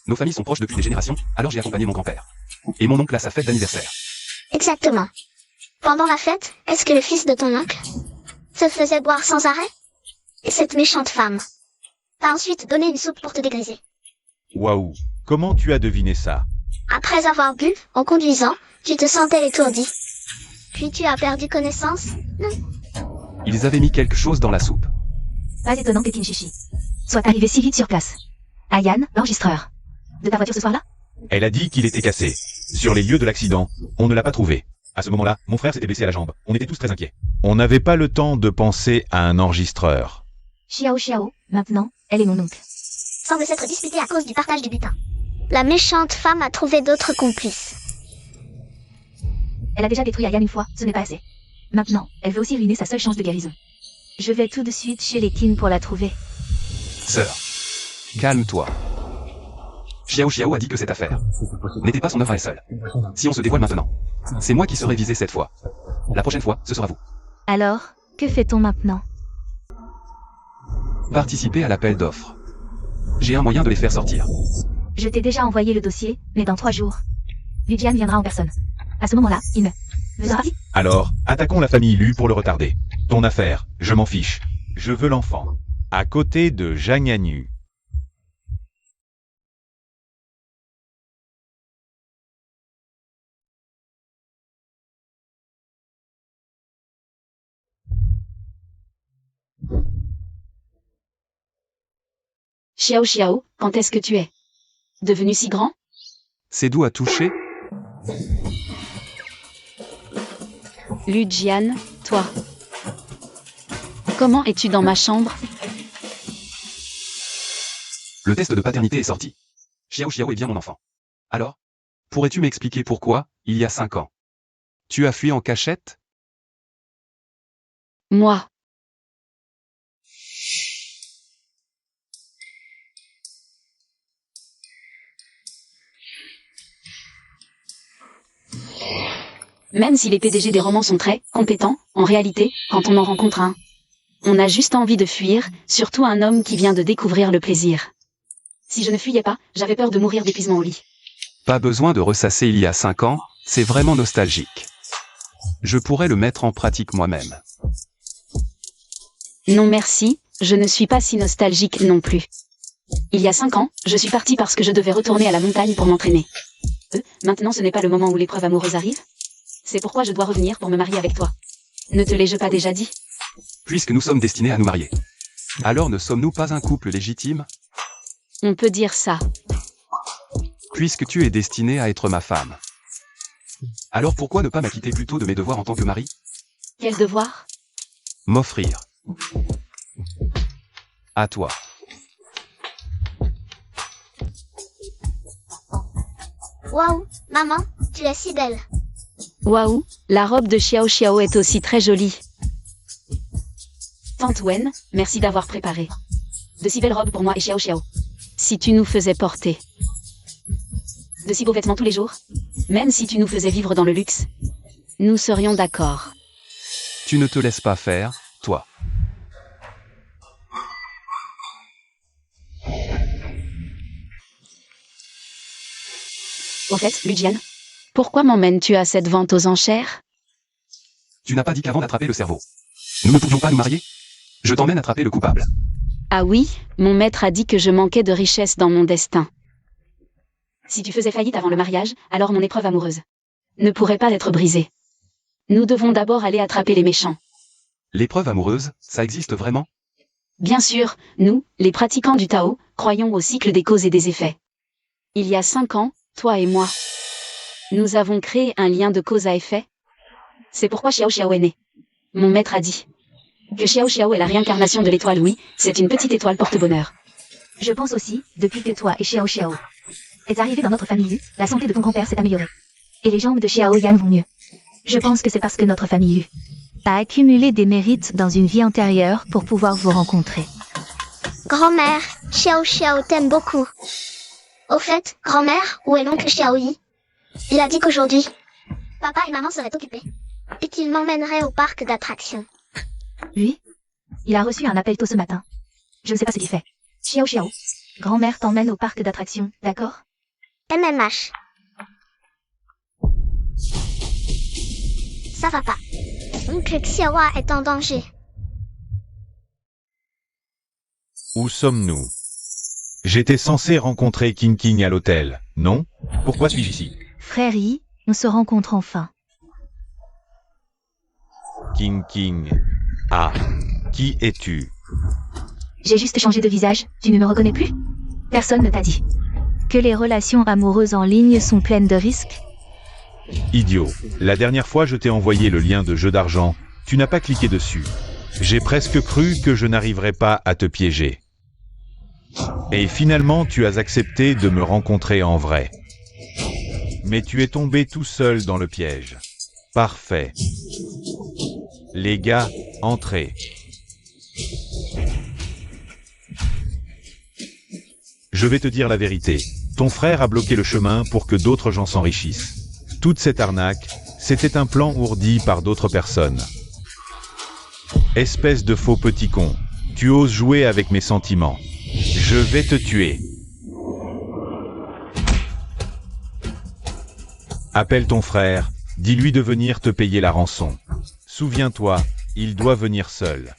Nos familles sont proches depuis des générations, alors j'ai accompagné mon grand-père. Et mon oncle à sa fête d'anniversaire. Exactement. Pendant la fête, est-ce que le fils de ton oncle se faisait boire sans arrêt? Et cette méchante femme t'a ensuite donné une soupe pour te dégriser. Waouh, comment tu as deviné ça? Après avoir bu, en conduisant, tu te sentais étourdi. Puis tu as perdu connaissance, non? Ils avaient mis quelque chose dans la soupe. Pas étonnant que Kinshishi soit arrivé si vite sur place. Ayan, l'enregistreur de ta voiture ce soir-là? Elle a dit qu'il était cassé. Sur les lieux de l'accident, on ne l'a pas trouvé. À ce moment-là, mon frère s'était blessé à la jambe. On était tous très inquiets. On n'avait pas le temps de penser à un enregistreur. Xiao Xiao, maintenant, elle est mon oncle. Semble s'être disputé à cause du partage du butin. La méchante femme a trouvé d'autres complices. Elle a déjà détruit Ayan une fois, ce n'est pas assez. Maintenant, elle veut aussi ruiner sa seule chance de guérison. Je vais tout de suite chez les Qin pour la trouver. Sœur, calme-toi. Xiao Xiao a dit que cette affaire n'était pas son œuvre à elle seule. Si on se dévoile maintenant, c'est moi qui serai visé cette fois. La prochaine fois, ce sera vous. Alors, que fait-on maintenant? Participez à l'appel d'offres. J'ai un moyen de les faire sortir. Je t'ai déjà envoyé le dossier, mais dans 3 jours. Lidiane viendra en personne. À ce moment-là, il me faisera vie. Alors, attaquons la famille Lu pour le retarder. Ton affaire, je m'en fiche. Je veux l'enfant. À côté de Zhang Yanyu. Xiao Xiao, quand est-ce que tu es devenu si grand? C'est doux à toucher? Lujian, toi. Comment es-tu dans ma chambre? Le test de paternité est sorti. Xiao Xiao est bien mon enfant. Alors, pourrais-tu m'expliquer pourquoi, il y a 5 ans, tu as fui en cachette? Moi. Même si les PDG des romans sont très compétents, en réalité, quand on en rencontre un, on a juste envie de fuir, surtout un homme qui vient de découvrir le plaisir. Si je ne fuyais pas, j'avais peur de mourir d'épuisement au lit. Pas besoin de ressasser il y a 5 ans, c'est vraiment nostalgique. Je pourrais le mettre en pratique moi-même. Non merci, je ne suis pas si nostalgique non plus. Il y a 5 ans, je suis partie parce que je devais retourner à la montagne pour m'entraîner. Maintenant ce n'est pas le moment où l'épreuve amoureuse arrive. C'est pourquoi je dois revenir pour me marier avec toi. Ne te l'ai-je pas déjà dit? Puisque nous sommes destinés à nous marier. Alors ne sommes-nous pas un couple légitime? On peut dire ça. Puisque tu es destiné à être ma femme. Alors pourquoi ne pas m'acquitter plutôt de mes devoirs en tant que mari? Quel devoir? M'offrir. À toi. Waouh, maman, tu es si belle. Waouh, la robe de Xiao Xiao est aussi très jolie. Tante Wen, merci d'avoir préparé de si belles robes pour moi et Xiao Xiao. Si tu nous faisais porter de si beaux vêtements tous les jours, même si tu nous faisais vivre dans le luxe, nous serions d'accord. Tu ne te laisses pas faire, toi. Au fait, Lujian, pourquoi m'emmènes-tu à cette vente aux enchères? Tu n'as pas dit qu'avant d'attraper le cerveau, nous ne pouvions pas nous marier? Je t'emmène attraper le coupable. Ah oui, mon maître a dit que je manquais de richesse dans mon destin. Si tu faisais faillite avant le mariage, alors mon épreuve amoureuse ne pourrait pas être brisée. Nous devons d'abord aller attraper les méchants. L'épreuve amoureuse, ça existe vraiment? Bien sûr, nous, les pratiquants du Tao, croyons au cycle des causes et des effets. Il y a 5 ans, toi et moi, nous avons créé un lien de cause à effet. C'est pourquoi Xiao Xiao est né. Mon maître a dit que Xiao Xiao est la réincarnation de l'étoile, oui, c'est une petite étoile porte-bonheur. Je pense aussi, depuis que toi et Xiao Xiao êtes arrivés dans notre famille, la santé de ton grand-père s'est améliorée. Et les jambes de Xiao Yan vont mieux. Je pense que c'est parce que notre famille a accumulé des mérites dans une vie antérieure pour pouvoir vous rencontrer. Grand-mère, Xiao Xiao t'aime beaucoup. Au fait, grand-mère, où est l'oncle Xiaoyi? Il a dit qu'aujourd'hui, papa et maman seraient occupés. Et qu'il m'emmènerait au parc d'attractions. Lui? Il a reçu un appel tôt ce matin. Je ne sais pas ce qu'il fait. Xiao Xiao. Grand-mère t'emmène au parc d'attractions, d'accord? MMH. Ça va pas. Oncle Xiaoa est en danger. Où sommes-nous? J'étais censé rencontrer King King à l'hôtel, non? Pourquoi suis-je ici? Frère Yi, on se rencontre enfin. King King. Ah. Qui es-tu? J'ai juste changé de visage, tu ne me reconnais plus? Personne ne t'a dit que les relations amoureuses en ligne sont pleines de risques? Idiot. La dernière fois je t'ai envoyé le lien de jeu d'argent, tu n'as pas cliqué dessus. J'ai presque cru que je n'arriverais pas à te piéger. Et finalement tu as accepté de me rencontrer en vrai. Mais tu es tombé tout seul dans le piège. Parfait. Les gars, entrez. Je vais te dire la vérité. Ton frère a bloqué le chemin pour que d'autres gens s'enrichissent. Toute cette arnaque, c'était un plan ourdi par d'autres personnes. Espèce de faux petit con. Tu oses jouer avec mes sentiments. Je vais te tuer. Appelle ton frère, dis-lui de venir te payer la rançon. Souviens-toi, il doit venir seul.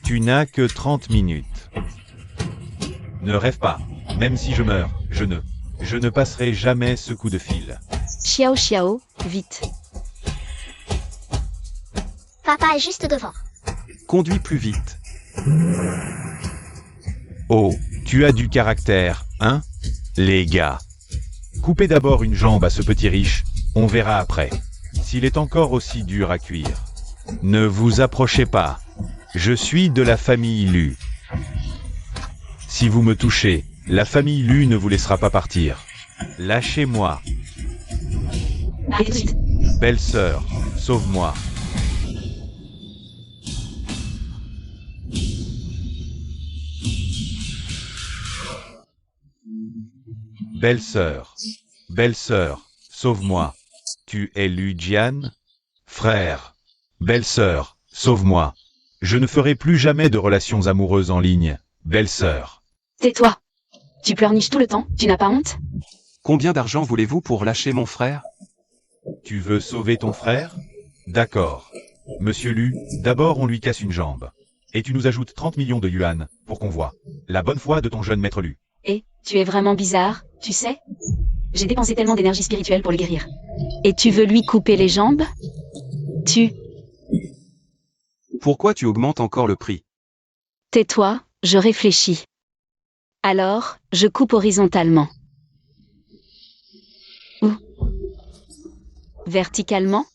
Tu n'as que 30 minutes. Ne rêve pas, même si je meurs, je ne passerai jamais ce coup de fil. Xiao Xiao, vite. Papa est juste devant. Conduis plus vite. Oh, tu as du caractère, hein? Les gars. Coupez d'abord une jambe à ce petit riche, on verra après. S'il est encore aussi dur à cuire. Ne vous approchez pas. Je suis de la famille Lu. Si vous me touchez, la famille Lu ne vous laissera pas partir. Lâchez-moi. Arrête tout de suite. Belle-sœur, sauve-moi. Belle-sœur, belle-sœur, sauve-moi. Tu es Lu Jian? Frère, belle-sœur, sauve-moi. Je ne ferai plus jamais de relations amoureuses en ligne, belle-sœur. Tais-toi. Tu pleurniches tout le temps, tu n'as pas honte? Combien d'argent voulez-vous pour lâcher mon frère? Tu veux sauver ton frère? D'accord. Monsieur Lu, d'abord on lui casse une jambe. Et tu nous ajoutes 30 millions de yuan, pour qu'on voit la bonne foi de ton jeune maître Lu. Et, tu es vraiment bizarre, tu sais? J'ai dépensé tellement d'énergie spirituelle pour le guérir. Et tu veux lui couper les jambes? Pourquoi tu augmentes encore le prix? Tais-toi, je réfléchis. Alors, je coupe horizontalement. Ou verticalement?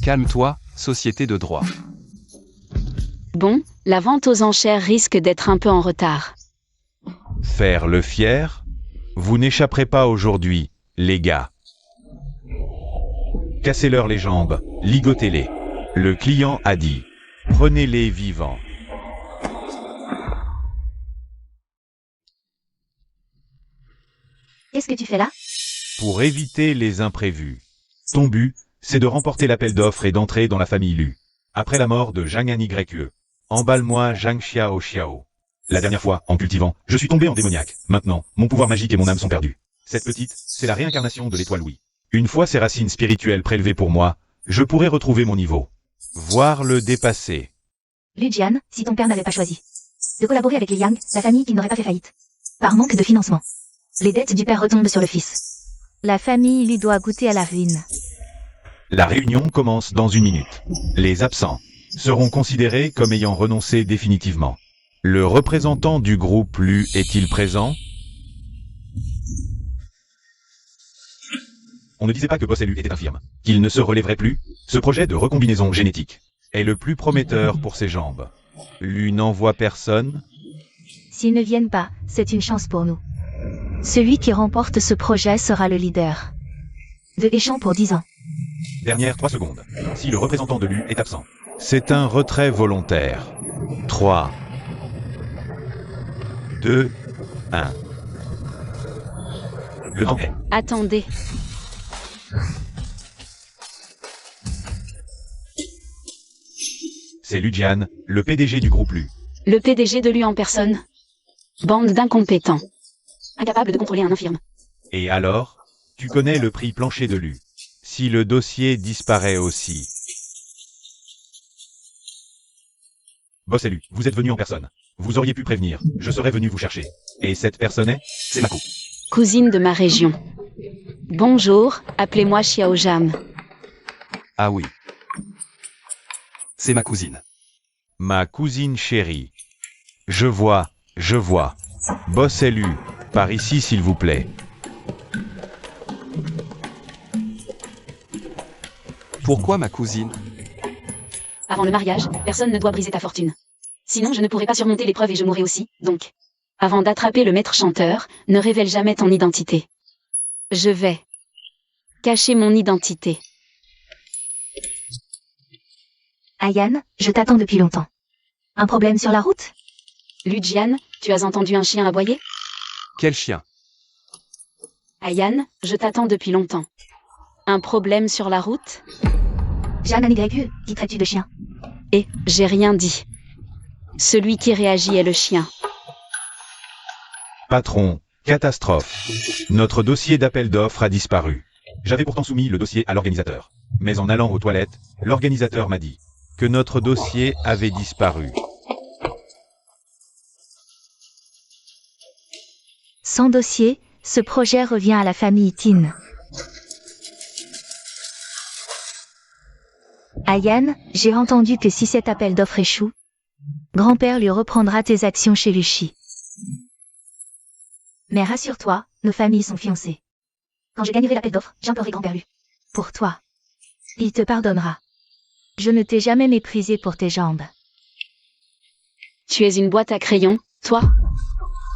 Calme-toi, société de droit. Bon, la vente aux enchères risque d'être un peu en retard. Faire le fier? Vous n'échapperez pas aujourd'hui, les gars. Cassez-leur les jambes, ligotez-les. Le client a dit. Prenez-les vivants. Qu'est-ce que tu fais là? Pour éviter les imprévus. Ton but, c'est de remporter l'appel d'offres et d'entrer dans la famille Lu. Après la mort de Zhang Nye. Emballe-moi Zhang Xiao Xiao. La dernière fois, en cultivant, je suis tombé en démoniaque. Maintenant, mon pouvoir magique et mon âme sont perdus. Cette petite, c'est la réincarnation de l'étoile Louis. Une fois ces racines spirituelles prélevées pour moi, je pourrai retrouver mon niveau. Voir le dépasser. Lu Jian, si ton père n'avait pas choisi de collaborer avec les Yang, la famille qui n'aurait pas fait faillite. Par manque de financement. Les dettes du père retombent sur le fils. La famille lui doit goûter à la ruine. La réunion commence dans 1 minute. Les absents seront considérés comme ayant renoncé définitivement. Le représentant du groupe Lu est-il présent? On ne disait pas que Boss Lu était infirme, qu'il ne se relèverait plus. Ce projet de recombinaison génétique est le plus prometteur pour ses jambes. Lu n'envoie personne. S'ils ne viennent pas, c'est une chance pour nous. Celui qui remporte ce projet sera le leader. De Échamps pour 10 ans. Dernière 3 secondes. Si le représentant de l'U est absent. C'est un retrait volontaire. 3, 2, 1. Le temps est. Attendez. C'est Lujian, le PDG du groupe LU. Le PDG de lui en personne. Bande d'incompétents. Incapable de contrôler un infirme. Et alors, tu connais le prix plancher de l'U. Si le dossier disparaît aussi. Boss élu, vous êtes venu en personne. Vous auriez pu prévenir, je serais venu vous chercher. Et cette personne est? C'est Mako. Cousine de ma région. Bonjour, appelez-moi Xiaojam. Ah oui. C'est ma cousine. Ma cousine chérie. Je vois. Boss élu, par ici s'il vous plaît. Pourquoi ma cousine? Avant le mariage, personne ne doit briser ta fortune. Sinon je ne pourrai pas surmonter l'épreuve et je mourrai aussi, donc. Avant d'attraper le maître chanteur, ne révèle jamais ton identité. Je vais cacher mon identité. Ayan, je t'attends depuis longtemps. Un problème sur la route? Lujian, tu as entendu un chien aboyer? Quel chien? Ayan, je t'attends depuis longtemps. Un problème sur la route? Jeanne Anigragu, qui traites-tu de chien? Et, j'ai rien dit. Celui qui réagit est le chien. Patron, catastrophe. Notre dossier d'appel d'offres a disparu. J'avais pourtant soumis le dossier à l'organisateur. Mais en allant aux toilettes, l'organisateur m'a dit que notre dossier avait disparu. Sans dossier, ce projet revient à la famille Tin. Ayan, j'ai entendu que si cet appel d'offres échoue, grand-père lui reprendra tes actions chez Luchi. Mais rassure-toi, nos familles sont fiancées. Quand je gagnerai l'appel d'offres, j'implorerai grand-père Lu. Pour toi. Il te pardonnera. Je ne t'ai jamais méprisé pour tes jambes. Tu es une boîte à crayons, toi?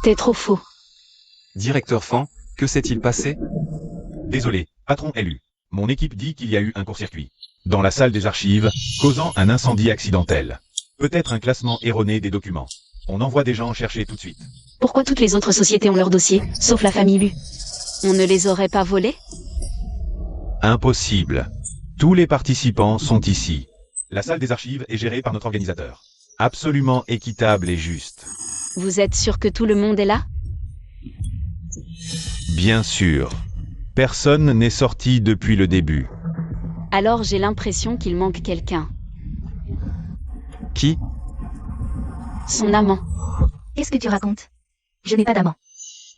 T'es trop faux. Directeur Fan, que s'est-il passé? Désolé, patron élu. Mon équipe dit qu'il y a eu un court-circuit dans la salle des archives, causant un incendie accidentel. Peut-être un classement erroné des documents. On envoie des gens chercher tout de suite. Pourquoi toutes les autres sociétés ont leur dossier, sauf la famille Lu? On ne les aurait pas volés? Impossible. Tous les participants sont ici. La salle des archives est gérée par notre organisateur. Absolument équitable et juste. Vous êtes sûr que tout le monde est là? Bien sûr. Personne n'est sorti depuis le début. Alors j'ai l'impression qu'il manque quelqu'un. Qui? Son amant. Qu'est-ce que tu racontes? Je n'ai pas d'amant.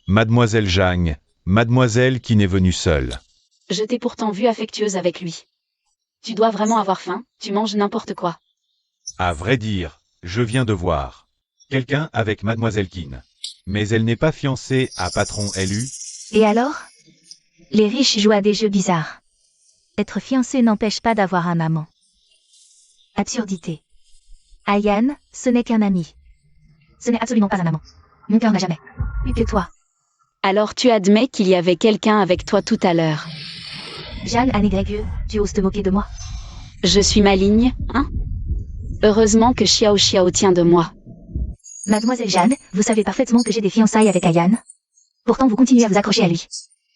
Mademoiselle Jang, mademoiselle qui n'est venue seule. Je t'ai pourtant vue affectueuse avec lui. Tu dois vraiment avoir faim, tu manges n'importe quoi. À vrai dire, je viens de voir quelqu'un avec mademoiselle Kin. Mais elle n'est pas fiancée à patron élu. Et alors? Les riches jouent à des jeux bizarres. Être fiancé n'empêche pas d'avoir un amant. Absurdité. Ayan, ce n'est qu'un ami. Ce n'est absolument pas un amant. Mon cœur n'a jamais eu que toi. Alors tu admets qu'il y avait quelqu'un avec toi tout à l'heure. Jeanne Anigragu, tu oses te moquer de moi? Je suis maligne, hein? Heureusement que Xiao Xiao tient de moi. Mademoiselle Jeanne, vous savez parfaitement que j'ai des fiançailles avec Ayan. Pourtant vous continuez à vous accrocher à lui.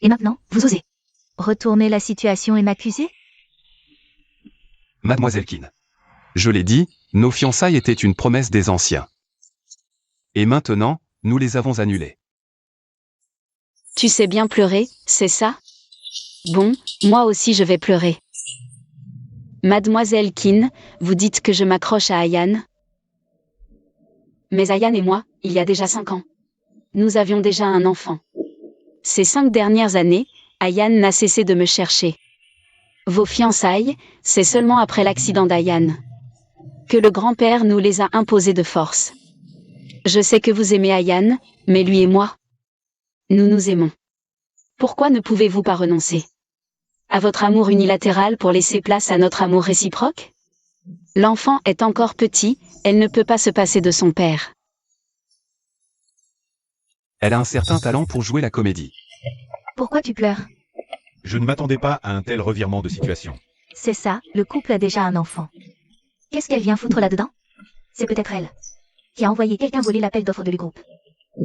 Et maintenant, vous osez retourner la situation et m'accuser? Mademoiselle Kin. Je l'ai dit, nos fiançailles étaient une promesse des anciens. Et maintenant, nous les avons annulées. Tu sais bien pleurer, c'est ça? Bon, moi aussi je vais pleurer. Mademoiselle Kin, vous dites que je m'accroche à Ayan. Mais Ayan et moi, il y a déjà 5 ans. Nous avions déjà un enfant. Ces 5 dernières années, Ayan n'a cessé de me chercher. Vos fiançailles, c'est seulement après l'accident d'Ayan que le grand-père nous les a imposées de force. Je sais que vous aimez Ayan, mais lui et moi, nous nous aimons. Pourquoi ne pouvez-vous pas renoncer à votre amour unilatéral pour laisser place à notre amour réciproque? L'enfant est encore petit, elle ne peut pas se passer de son père. Elle a un certain talent pour jouer la comédie. Pourquoi tu pleures? Je ne m'attendais pas à un tel revirement de situation. C'est ça, le couple a déjà un enfant. Qu'est-ce qu'elle vient foutre là-dedans? C'est peut-être elle qui a envoyé quelqu'un voler l'appel d'offres de l'U-Groupe.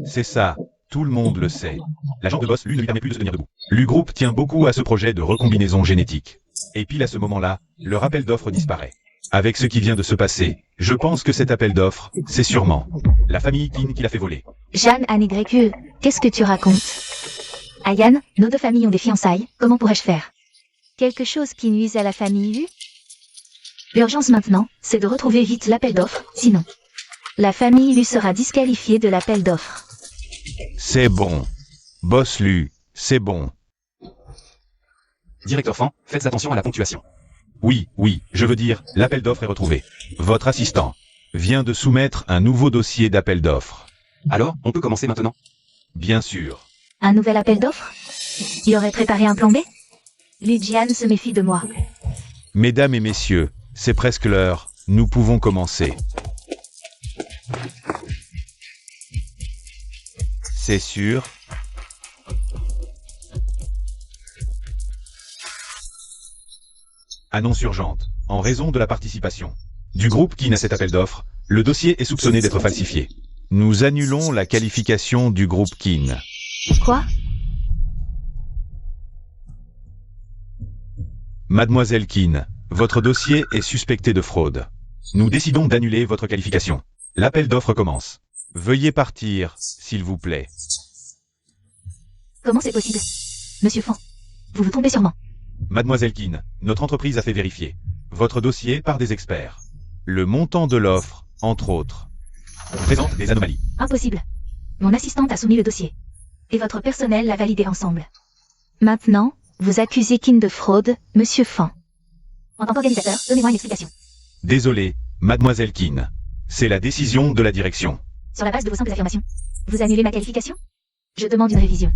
C'est ça, tout le monde le sait. L'agent de boss, lui, ne lui permet plus de se tenir debout. L'U-Groupe tient beaucoup à ce projet de recombinaison génétique. Et pile à ce moment-là, leur appel d'offres disparaît. Avec ce qui vient de se passer, je pense que cet appel d'offres, c'est sûrement la famille Kin qui l'a fait voler. Jeanne Anne-YE, qu'est-ce que tu racontes? Ayane, nos deux familles ont des fiançailles, comment pourrais-je faire? Quelque chose qui nuise à la famille U? L'urgence maintenant, c'est de retrouver vite l'appel d'offres, sinon la famille U sera disqualifiée de l'appel d'offres. C'est bon. Boss Lu, c'est bon. Directeur Fan, faites attention à la ponctuation. Oui, je veux dire, l'appel d'offres est retrouvé. Votre assistant vient de soumettre un nouveau dossier d'appel d'offres. Alors, on peut commencer maintenant? Bien sûr. Un nouvel appel d'offres? Il aurait préparé un plan B? Lujian se méfie de moi. Mesdames et messieurs, c'est presque l'heure, nous pouvons commencer. C'est sûr. Annonce urgente. En raison de la participation du groupe Kin à cet appel d'offres, le dossier est soupçonné d'être falsifié. Nous annulons la qualification du groupe Kin. Quoi? Mademoiselle Kin, votre dossier est suspecté de fraude. Nous décidons d'annuler votre qualification. L'appel d'offres commence. Veuillez partir, s'il vous plaît. Comment c'est possible? Monsieur Fan, vous vous trompez sûrement. Mademoiselle Kin, notre entreprise a fait vérifier votre dossier par des experts. Le montant de l'offre, entre autres, présente des anomalies. Impossible. Mon assistante a soumis le dossier. Et votre personnel l'a validé ensemble. Maintenant, vous accusez Kin de fraude, Monsieur Fan. En tant qu'organisateur, donnez-moi une explication. Désolé, Mademoiselle Kin. C'est la décision de la direction. Sur la base de vos simples affirmations, vous annulez ma qualification? Je demande une révision.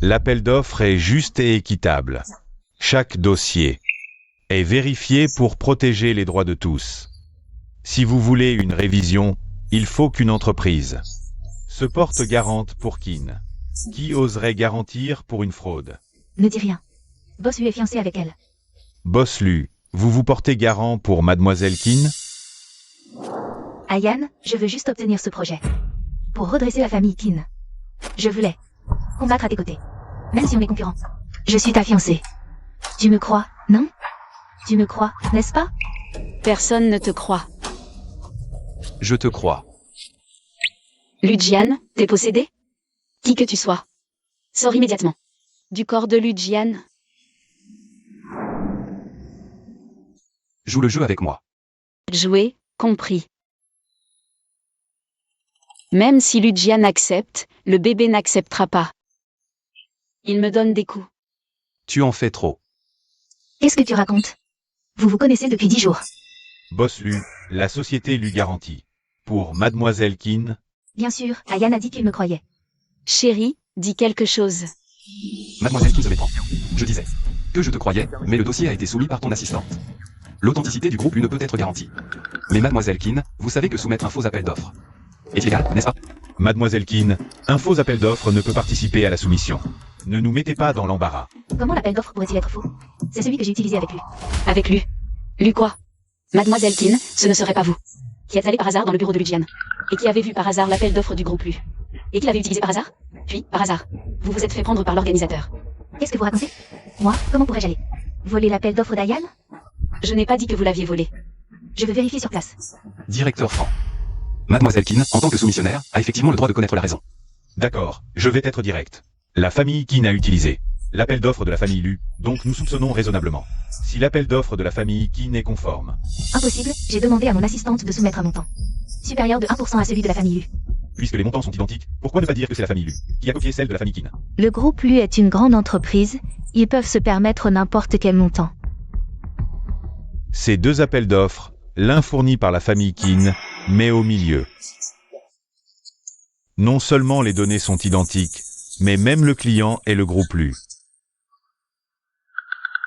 L'appel d'offres est juste et équitable. Chaque dossier est vérifié pour protéger les droits de tous. Si vous voulez une révision, il faut qu'une entreprise se porte garante pour Kin. Qui oserait garantir pour une fraude? Ne dis rien. Boss lui est fiancé avec elle. Boss Lu, vous vous portez garant pour Mademoiselle Kin? Ayane, je veux juste obtenir ce projet. Pour redresser la famille Kin. Je voulais combattre à tes côtés. Même si on est concurrents. Je suis ta fiancée. Tu me crois, non? Tu me crois, n'est-ce pas? Personne ne te croit. Je te crois. Lujian, t'es possédé? Qui que tu sois. Sors immédiatement. Du corps de Lujian. Joue le jeu avec moi. Jouer, compris. Même si Lujian accepte, le bébé n'acceptera pas. Il me donne des coups. Tu en fais trop. Qu'est-ce que tu racontes? Vous vous connaissez depuis 10 jours. Boss Lu, la société lui garantit. Pour Mademoiselle Kin, Bien sûr, Ayane a dit qu'il me croyait. Chérie, dis quelque chose. Mademoiselle Kin se méprend. Je disais que je te croyais, mais le dossier a été soumis par ton assistante. L'authenticité du groupe U ne peut être garantie. Mais Mademoiselle Kin, vous savez que soumettre un faux appel d'offres est illégal, n'est-ce pas? Mademoiselle Kin, un faux appel d'offres ne peut participer à la soumission. Ne nous mettez pas dans l'embarras. Comment l'appel d'offres pourrait-il être faux? C'est celui que j'ai utilisé avec lui. Avec Lu. Lu quoi? Mademoiselle Kin, ce ne serait pas vous. Qui êtes allé par hasard dans le bureau de Lujian. Et qui avez vu par hasard l'appel d'offres du groupe Lu. Et qui l'avait utilisé par hasard? Puis, par hasard, vous vous êtes fait prendre par l'organisateur. Qu'est-ce que vous racontez? Moi, comment pourrais-je aller? Voler l'appel d'offres d'Ayane? Je n'ai pas dit que vous l'aviez volé. Je veux vérifier sur place. Directeur Fan. Mademoiselle Kin, en tant que soumissionnaire, a effectivement le droit de connaître la raison. D'accord, je vais être direct. La famille Kin a utilisé l'appel d'offres de la famille Lu, donc nous soupçonnons raisonnablement. Si l'appel d'offres de la famille Kin est conforme, Impossible, j'ai demandé à mon assistante de soumettre un montant supérieur de 1% à celui de la famille Lu. puisque les montants sont identiques, pourquoi ne pas dire que c'est la famille Lu qui a copié celle de la famille Kin? Le groupe Lu est une grande entreprise, ils peuvent se permettre n'importe quel montant. Ces deux appels d'offres, l'un fourni par la famille Kin, mais au milieu. Non seulement les données sont identiques, mais même le client est le groupe Lu.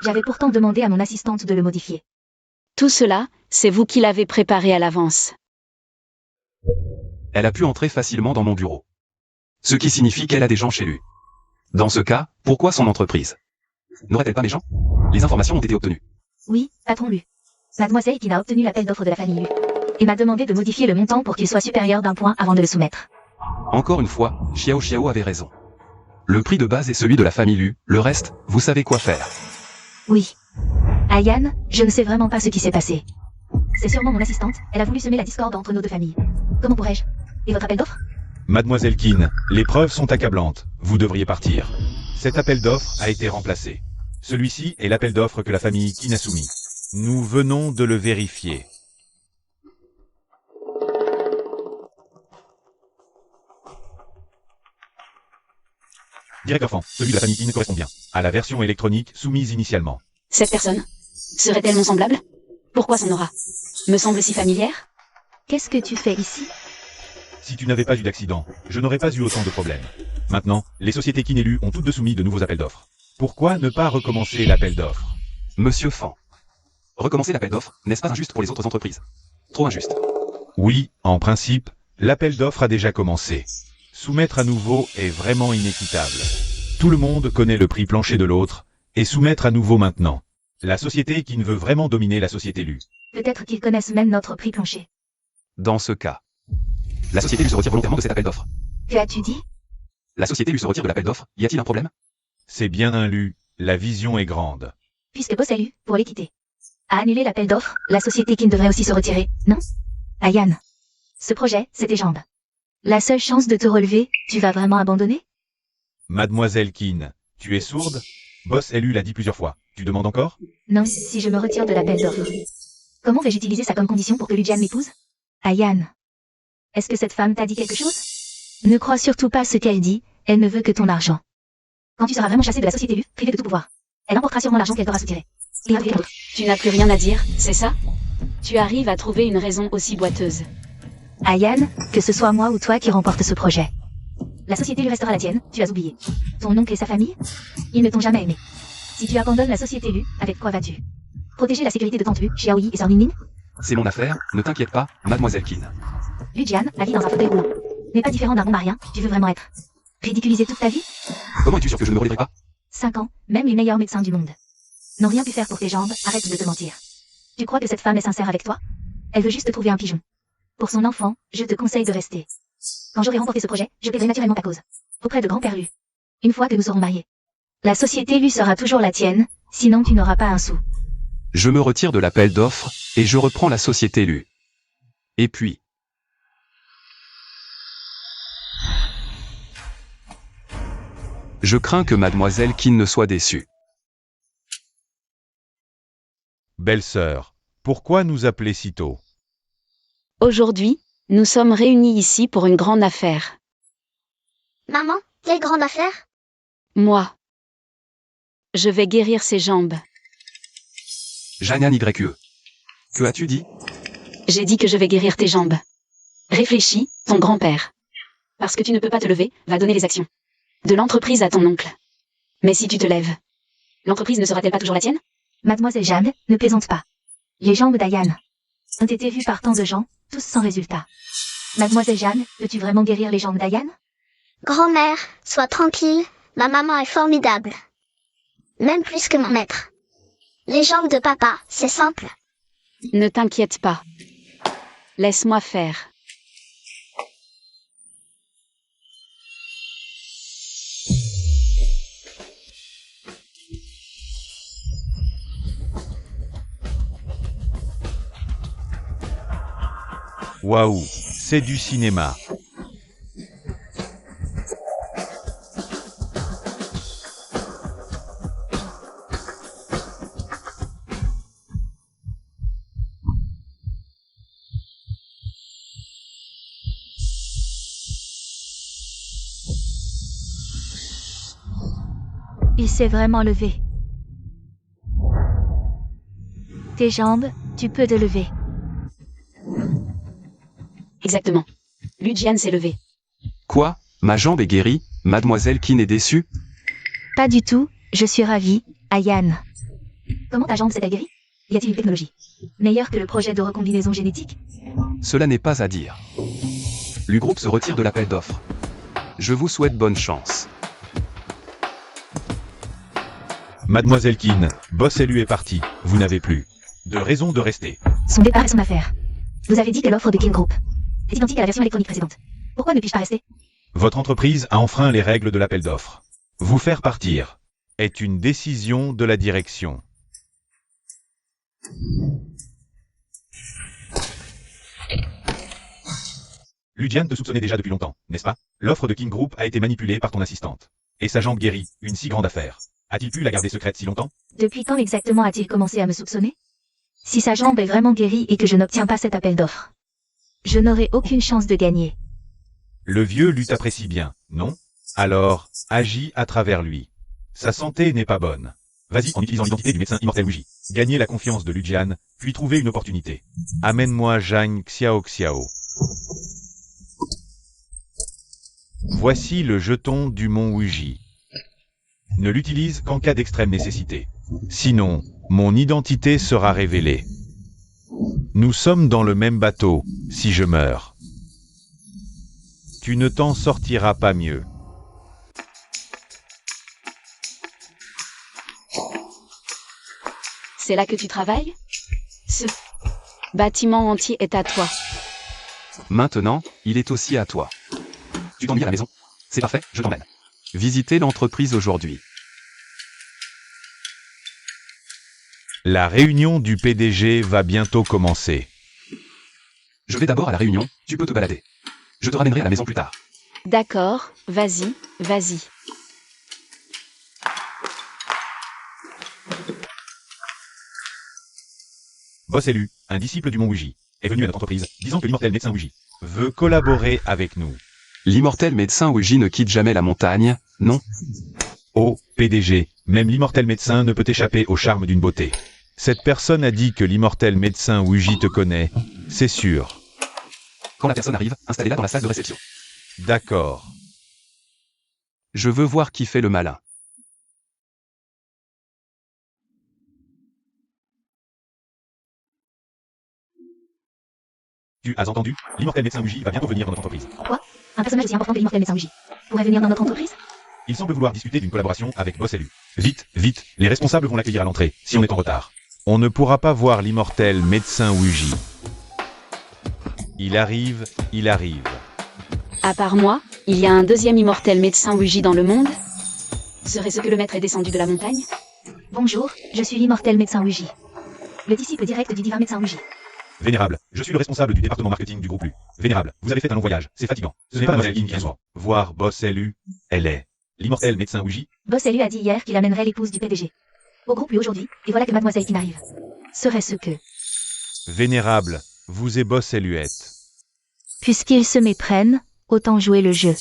J'avais pourtant demandé à mon assistante de le modifier. Tout cela, c'est vous qui l'avez préparé à l'avance. Elle a pu entrer facilement dans mon bureau. Ce qui signifie qu'elle a des gens chez lui. Dans ce cas, pourquoi son entreprise N'aurait-elle pas mes gens? Les informations ont été obtenues. Oui, patron Lu. Mademoiselle qui a obtenu l'appel d'offres de la famille Lu. Et m'a demandé de modifier le montant pour qu'il soit supérieur d'un point avant de le soumettre. Encore une fois, Xiao Xiao avait raison. Le prix de base est celui de la famille Lu, le reste, vous savez quoi faire. Oui. Ayane, je ne sais vraiment pas ce qui s'est passé. C'est sûrement mon assistante, elle a voulu semer la discorde entre nos deux familles. Comment pourrais-je? Et votre appel d'offres? Mademoiselle Keane, les preuves sont accablantes. Vous devriez partir. Cet appel d'offres a été remplacé. Celui-ci est l'appel d'offres que la famille Keane a soumis. Nous venons de le vérifier. Directeur Fan, celui de la famille Keane correspond bien à la version électronique soumise initialement. Cette personne serait-elle mon semblable? Pourquoi son aura me semble si familière? Qu'est-ce que tu fais ici? Si tu n'avais pas eu d'accident, je n'aurais pas eu autant de problèmes. Maintenant, les sociétés Keane élues ont toutes deux soumis de nouveaux appels d'offres. Pourquoi ne pas recommencer l'appel d'offres? Monsieur Fan. Recommencer l'appel d'offres, n'est-ce pas injuste pour les autres entreprises? Trop injuste. Oui, en principe, l'appel d'offres a déjà commencé. Soumettre à nouveau est vraiment inéquitable. Tout le monde connaît le prix plancher de l'autre, et soumettre à nouveau maintenant. La société qui ne veut vraiment dominer la société Lu. Peut-être qu'ils connaissent même notre prix plancher. Dans ce cas, la société Lu se retire volontairement de cet appel d'offres. Que as-tu dit? La société Lu se retire de l'appel d'offres, y a-t-il un problème? C'est bien un Lu, la vision est grande. Puisque Boss a lu, pour l'équité. A annulé l'appel d'offres, la société Keane devrait aussi se retirer, non? Ayane. Ce projet, c'est tes jambes. La seule chance de te relever, tu vas vraiment abandonner? Mademoiselle Keane, tu es sourde? Boss élu l'a dit plusieurs fois. Tu demandes encore? Non, si je me retire de l'appel d'offres. Comment vais-je utiliser ça comme condition pour que Ludiane m'épouse? Ayane. Est-ce que cette femme t'a dit quelque chose? Ne crois surtout pas ce qu'elle dit, elle ne veut que ton argent. Quand tu seras vraiment chassé de la société Lu, privé de tout pouvoir, elle emportera sûrement l'argent qu'elle t'aura soutiré. Tu n'as plus rien à dire, c'est ça? Tu arrives à trouver une raison aussi boiteuse. Ayane, que ce soit moi ou toi qui remporte ce projet. La société Lu restera la tienne, tu as oublié. Ton oncle et sa famille? Ils ne t'ont jamais aimé. Si tu abandonnes la société Lu, avec quoi vas-tu? Protéger la sécurité de Tante Lu, Xiaoyi et Sœur Ningning? C'est mon affaire, ne t'inquiète pas, Mademoiselle Keane. Ludiane, la vie dans un fauteuil roulant. N'est pas différent d'un bon marien, tu veux vraiment être ridiculisé toute ta vie? Comment es-tu sûr que je ne me relèverai pas? 5 ans, même les meilleurs médecins du monde n'ont rien pu faire pour tes jambes, arrête de te mentir. Tu crois que cette femme est sincère avec toi? Elle veut juste trouver un pigeon. Pour son enfant, je te conseille de rester. Quand j'aurai remporté ce projet, je paierai naturellement ta cause. Auprès de grand-père Lu. Une fois que nous serons mariés. La société Lu sera toujours la tienne, sinon tu n'auras pas un sou. Je me retire de l'appel d'offres, et je reprends la société Lu. Et puis... Je crains que Mademoiselle Keane ne soit déçue. Belle-sœur, pourquoi nous appeler si tôt? Aujourd'hui, nous sommes réunis ici pour une grande affaire. Maman, quelle grande affaire? Moi. Je vais guérir ses jambes. Janan YE. Que as-tu dit? J'ai dit que je vais guérir tes jambes. Réfléchis, ton grand-père. Parce que tu ne peux pas te lever, va donner les actions de l'entreprise à ton oncle. Mais si tu te lèves, l'entreprise ne sera-t-elle pas toujours la tienne? Mademoiselle Jeanne, ne plaisante pas. Les jambes d'Ayane ont été vues par tant de gens, tous sans résultat. Mademoiselle Jeanne, peux-tu vraiment guérir les jambes d'Ayane? Grand-mère, sois tranquille, ma maman est formidable. Même plus que mon maître. Les jambes de papa, c'est simple. Ne t'inquiète pas. Laisse-moi faire. Waouh, c'est du cinéma. Il s'est vraiment levé. Tes jambes, tu peux te lever. Exactement. Ludiane s'est levée. Quoi? Ma jambe est guérie, Mademoiselle Keane est déçue? Pas du tout, je suis ravie, Ayane. Comment ta jambe s'est-elle guérie? Y a-t-il une technologie meilleure que le projet de recombinaison génétique? Cela n'est pas à dire. Lu Group se retire de l'appel d'offres. Je vous souhaite bonne chance. Mademoiselle Keane, Boss élu est parti, vous n'avez plus de raison de rester. Son départ est son affaire. Vous avez dit que l'offre de King Group est identique à la version électronique précédente. Pourquoi ne puis-je pas rester? Votre entreprise a enfreint les règles de l'appel d'offres. Vous faire partir est une décision de la direction. Ludiane te soupçonnait déjà depuis longtemps, n'est-ce pas? L'offre de King Group a été manipulée par ton assistante. Et sa jambe guérie, une si grande affaire. A-t-il pu la garder secrète si longtemps? Depuis quand exactement a-t-il commencé à me soupçonner? Si sa jambe est vraiment guérie et que je n'obtiens pas cet appel d'offres, je n'aurai aucune chance de gagner. Le vieux lui t'apprécie bien, non? Alors, agis à travers lui. Sa santé n'est pas bonne. Vas-y en utilisant l'identité du médecin immortel Wuji. Gagnez la confiance de Ludiane, puis trouvez une opportunité. Amène-moi Zhang Xiao Xiao. Voici le jeton du mont Wuji. Ne l'utilise qu'en cas d'extrême nécessité. Sinon, mon identité sera révélée. Nous sommes dans le même bateau, si je meurs. Tu ne t'en sortiras pas mieux. C'est là que tu travailles? Ce bâtiment entier est à toi. Maintenant, il est aussi à toi. Tu t'ennuies à la maison? C'est parfait, je t'emmène. Visitez l'entreprise aujourd'hui. La réunion du PDG va bientôt commencer. Je vais d'abord à la réunion, tu peux te balader. Je te ramènerai à la maison plus tard. D'accord, vas-y, vas-y. Boss élu, un disciple du mont Wuji, est venu à notre entreprise, disant que l'immortel médecin Wuji veut collaborer avec nous. L'immortel médecin Wuji ne quitte jamais la montagne, non? Oh, PDG, même l'immortel médecin ne peut échapper au charme d'une beauté. Cette personne a dit que l'immortel médecin Wuji te connaît, c'est sûr. Quand la personne arrive, installez-la dans la salle de réception. D'accord. Je veux voir qui fait le malin. Tu as entendu? L'immortel médecin Wuji va bientôt venir dans notre entreprise. Quoi? Un personnage aussi important que l'immortel médecin Wuji pourrait venir dans notre entreprise? Il semble vouloir discuter d'une collaboration avec Boss élu. Vite, vite, les responsables vont l'accueillir à l'entrée, si on est en retard. On ne pourra pas voir l'immortel médecin Wuji. Il arrive, il arrive. À part moi, il y a un deuxième immortel médecin Wuji dans le monde? Serait-ce que le maître est descendu de la montagne? Bonjour, je suis l'immortel médecin Wuji. Le disciple direct du divin médecin Wuji. Vénérable, je suis le responsable du département marketing du groupe Lu. Vénérable, vous avez fait un long voyage, c'est fatigant. Ce n'est pas Mademoiselle Yin qui reçoit. Voir Boss élu, elle est l'immortel médecin Wuji. Boss élu a dit hier qu'il amènerait l'épouse du PDG au groupe Lu aujourd'hui, et voilà que Mademoiselle Kin arrive. Serait-ce que, Vénérable, vous et Boss élu êtes. puisqu'ils se méprennent, autant jouer le jeu.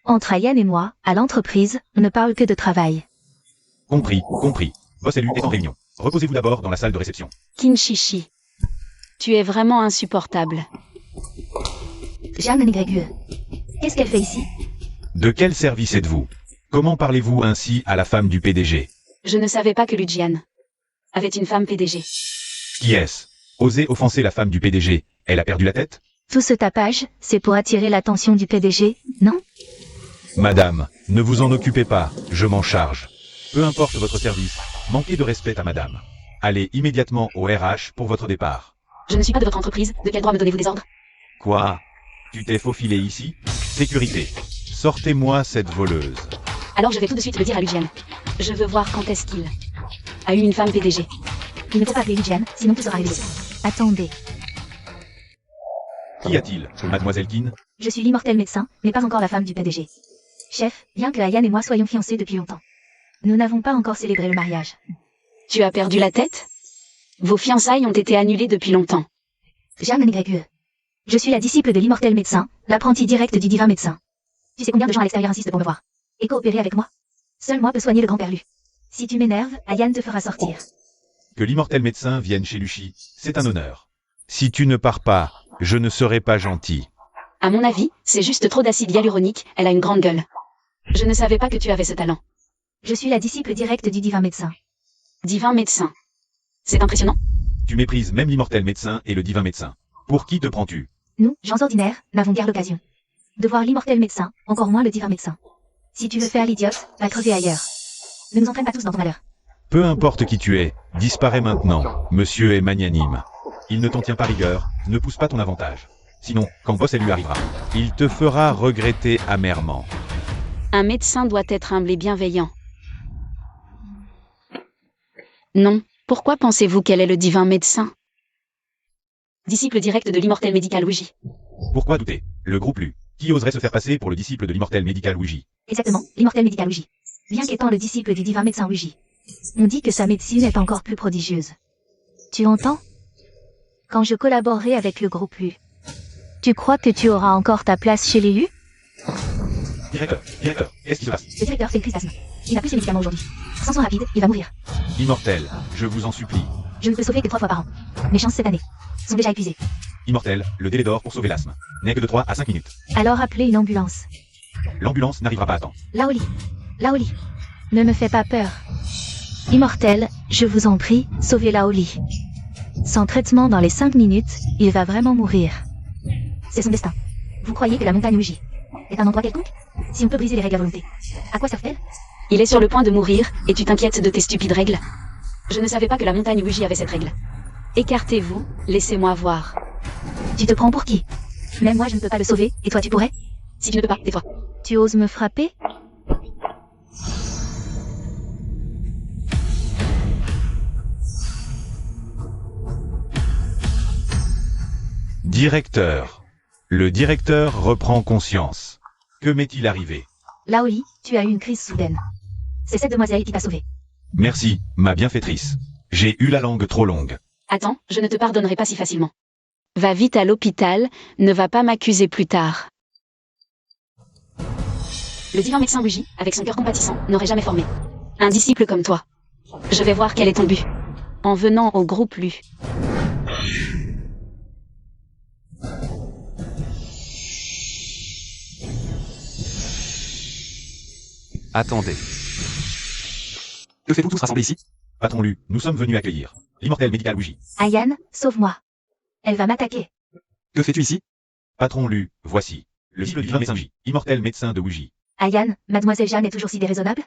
Entre Ayan et moi, à l'entreprise, on ne parle que de travail. Compris, compris. Boss élu est en réunion. Reposez-vous d'abord dans la salle de réception. Kinshishi. Tu es vraiment insupportable. Jeanne Négrégue. Qu'est-ce qu'elle fait ici? De quel service êtes-vous? Comment parlez-vous ainsi à la femme du PDG? Je ne savais pas que Ludiane avait une femme PDG. Qui est-ce? Osez offenser la femme du PDG, elle a perdu la tête? Tout ce tapage, c'est pour attirer l'attention du PDG, non? Madame, ne vous en occupez pas, je m'en charge. Peu importe votre service, manquez de respect à madame. Allez immédiatement au RH pour votre départ. Je ne suis pas de votre entreprise, de quel droit me donnez-vous des ordres? Quoi? Tu t'es faufilé ici? Sécurité. Sortez-moi cette voleuse. Alors je vais tout de suite le dire à Ludiane. Je veux voir quand est-ce qu'il a eu une femme PDG. Il ne faut pas appeler Ludiane, sinon tout sera révélé. Attendez, Qu'y a-t-il, Mademoiselle Keane? je suis l'immortel médecin, mais pas encore la femme du PDG. Chef, bien que Ayan et moi soyons fiancés depuis longtemps, nous n'avons pas encore célébré le mariage. Tu as perdu la tête? Vos fiançailles ont été annulées depuis longtemps. Jeanne Négrégue. Je suis la disciple de l'immortel médecin, l'apprenti direct du divin médecin. Tu sais combien de gens à l'extérieur insistent pour me voir et coopérer avec moi? Seul moi peux soigner le grand perlu. Si tu m'énerves, Ayan te fera sortir. Que l'immortel médecin vienne chez Luchi, c'est un honneur. Si tu ne pars pas, je ne serai pas gentil. À mon avis, c'est juste trop d'acide hyaluronique, elle a une grande gueule. Je ne savais pas que tu avais ce talent. Je suis la disciple directe du divin médecin. Divin médecin. C'est impressionnant. Tu méprises même l'immortel médecin et le divin médecin. Pour qui te prends-tu? Nous, gens ordinaires, n'avons guère l'occasion de voir l'immortel médecin, encore moins le divin médecin. Si tu veux faire l'idiote, va crever ailleurs. Ne nous entraîne pas tous dans ton malheur. Peu importe qui tu es, disparais maintenant. Monsieur est magnanime. Il ne t'en tient pas rigueur, ne pousse pas ton avantage. Sinon, quand Boss elle lui arrivera, il te fera regretter amèrement. Un médecin doit être humble et bienveillant. Non, pourquoi pensez-vous qu'elle est le divin médecin? Disciple direct de l'immortel médical Ouija. Pourquoi douter? Le groupe Lu. Qui oserait se faire passer pour le disciple de l'immortel médical Ouija? Exactement, l'immortel médical Ouija. Bien qu'étant le disciple du divin médecin Ouija, on dit que sa médecine est encore plus prodigieuse. Tu entends? Quand je collaborerai avec le groupe Lu, tu crois que tu auras encore ta place chez les Lu? Directeur, qu'est-ce qui se passe? Le directeur fait une crise d'asthme. Il n'a plus ses médicaments aujourd'hui. Sans soin rapide, il va mourir. Immortel, je vous en supplie. Je ne peux sauver que 3 fois par an. Mes chances cette année sont déjà épuisées. Immortel, le délai d'or pour sauver l'asthme n'est que de 3 à 5 minutes. Alors appelez une ambulance. L'ambulance n'arrivera pas à temps. Laoli, Laoli, ne me fais pas peur. Immortel, je vous en prie, sauvez Laoli. Sans traitement dans les 5 minutes, il va vraiment mourir. C'est son destin. Vous croyez que la montagne Ouija est un endroit quelconque? Si on peut briser les règles à volonté, à quoi servent-elles? Il est sur le point de mourir, et tu t'inquiètes de tes stupides règles? Je ne savais pas que la montagne Ouija avait cette règle. Écartez-vous, laissez-moi voir. Tu te prends pour qui? Même moi je ne peux pas le sauver, et toi tu pourrais? Si tu ne peux pas, tais-toi. Tu oses me frapper? Directeur. Le directeur reprend conscience. Que m'est-il arrivé? Laoli, tu as eu une crise soudaine. C'est cette demoiselle qui t'a sauvé. Merci, ma bienfaitrice. J'ai eu la langue trop longue. Attends, je ne te pardonnerai pas si facilement. Va vite à l'hôpital, ne va pas m'accuser plus tard. Le divin médecin Ouija, avec son cœur compatissant, n'aurait jamais formé un disciple comme toi. Je vais voir quel est ton but. En venant au groupe Lu. Attendez. Que faites-vous tous rassemblés ici? Patron Lu, nous sommes venus accueillir l'immortel médical Ouija. Ayane, sauve-moi. Elle va m'attaquer. Que fais-tu ici? Patron Lu, voici. Le divin médecin Ouija, immortel médecin de Ouija. Ayane, mademoiselle Jeanne est toujours si déraisonnable?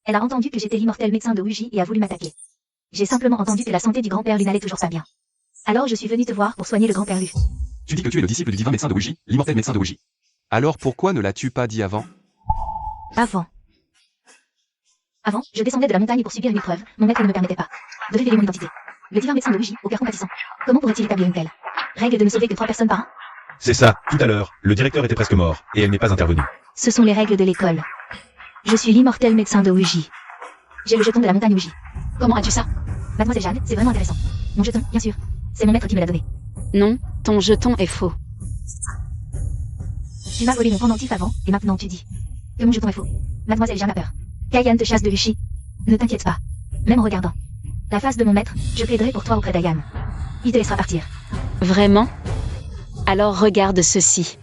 Elle a entendu que j'étais l'immortel médecin de Ouija et a voulu m'attaquer. J'ai simplement entendu que la santé du grand-père Lu n'allait toujours pas bien. Alors je suis venue te voir pour soigner le grand-père Lu. Tu dis que tu es le disciple du divin médecin de Ouija, l'immortel médecin de Ouija. Alors pourquoi ne l'as-tu pas dit avant? Avant, je descendais de la montagne pour subir une épreuve, mon maître ne me permettait pas de révéler mon identité. Le divin médecin de Ouija, au cœur compatissant. Comment pourrait-il établir une telle règle de ne sauver que 3 personnes par an? C'est ça, tout à l'heure, le directeur était presque mort, et elle n'est pas intervenue. Ce sont les règles de l'école. Je suis l'immortel médecin de Ouija. J'ai le jeton de la montagne Ouija. Comment as-tu ça? Mademoiselle Jeanne, c'est vraiment intéressant. Mon jeton, bien sûr. C'est mon maître qui me l'a donné. Non, ton jeton est faux. Tu m'as volé mon pendentif avant, et maintenant tu dis que mon jeton est faux. Mademoiselle Jeanne a peur. Qu'Ayane te chasse de Luchi. Ne t'inquiète pas. Même en regardant la face de mon maître, je plaiderai pour toi auprès d'Ayane. Il te laissera partir. Vraiment? Alors regarde ceci.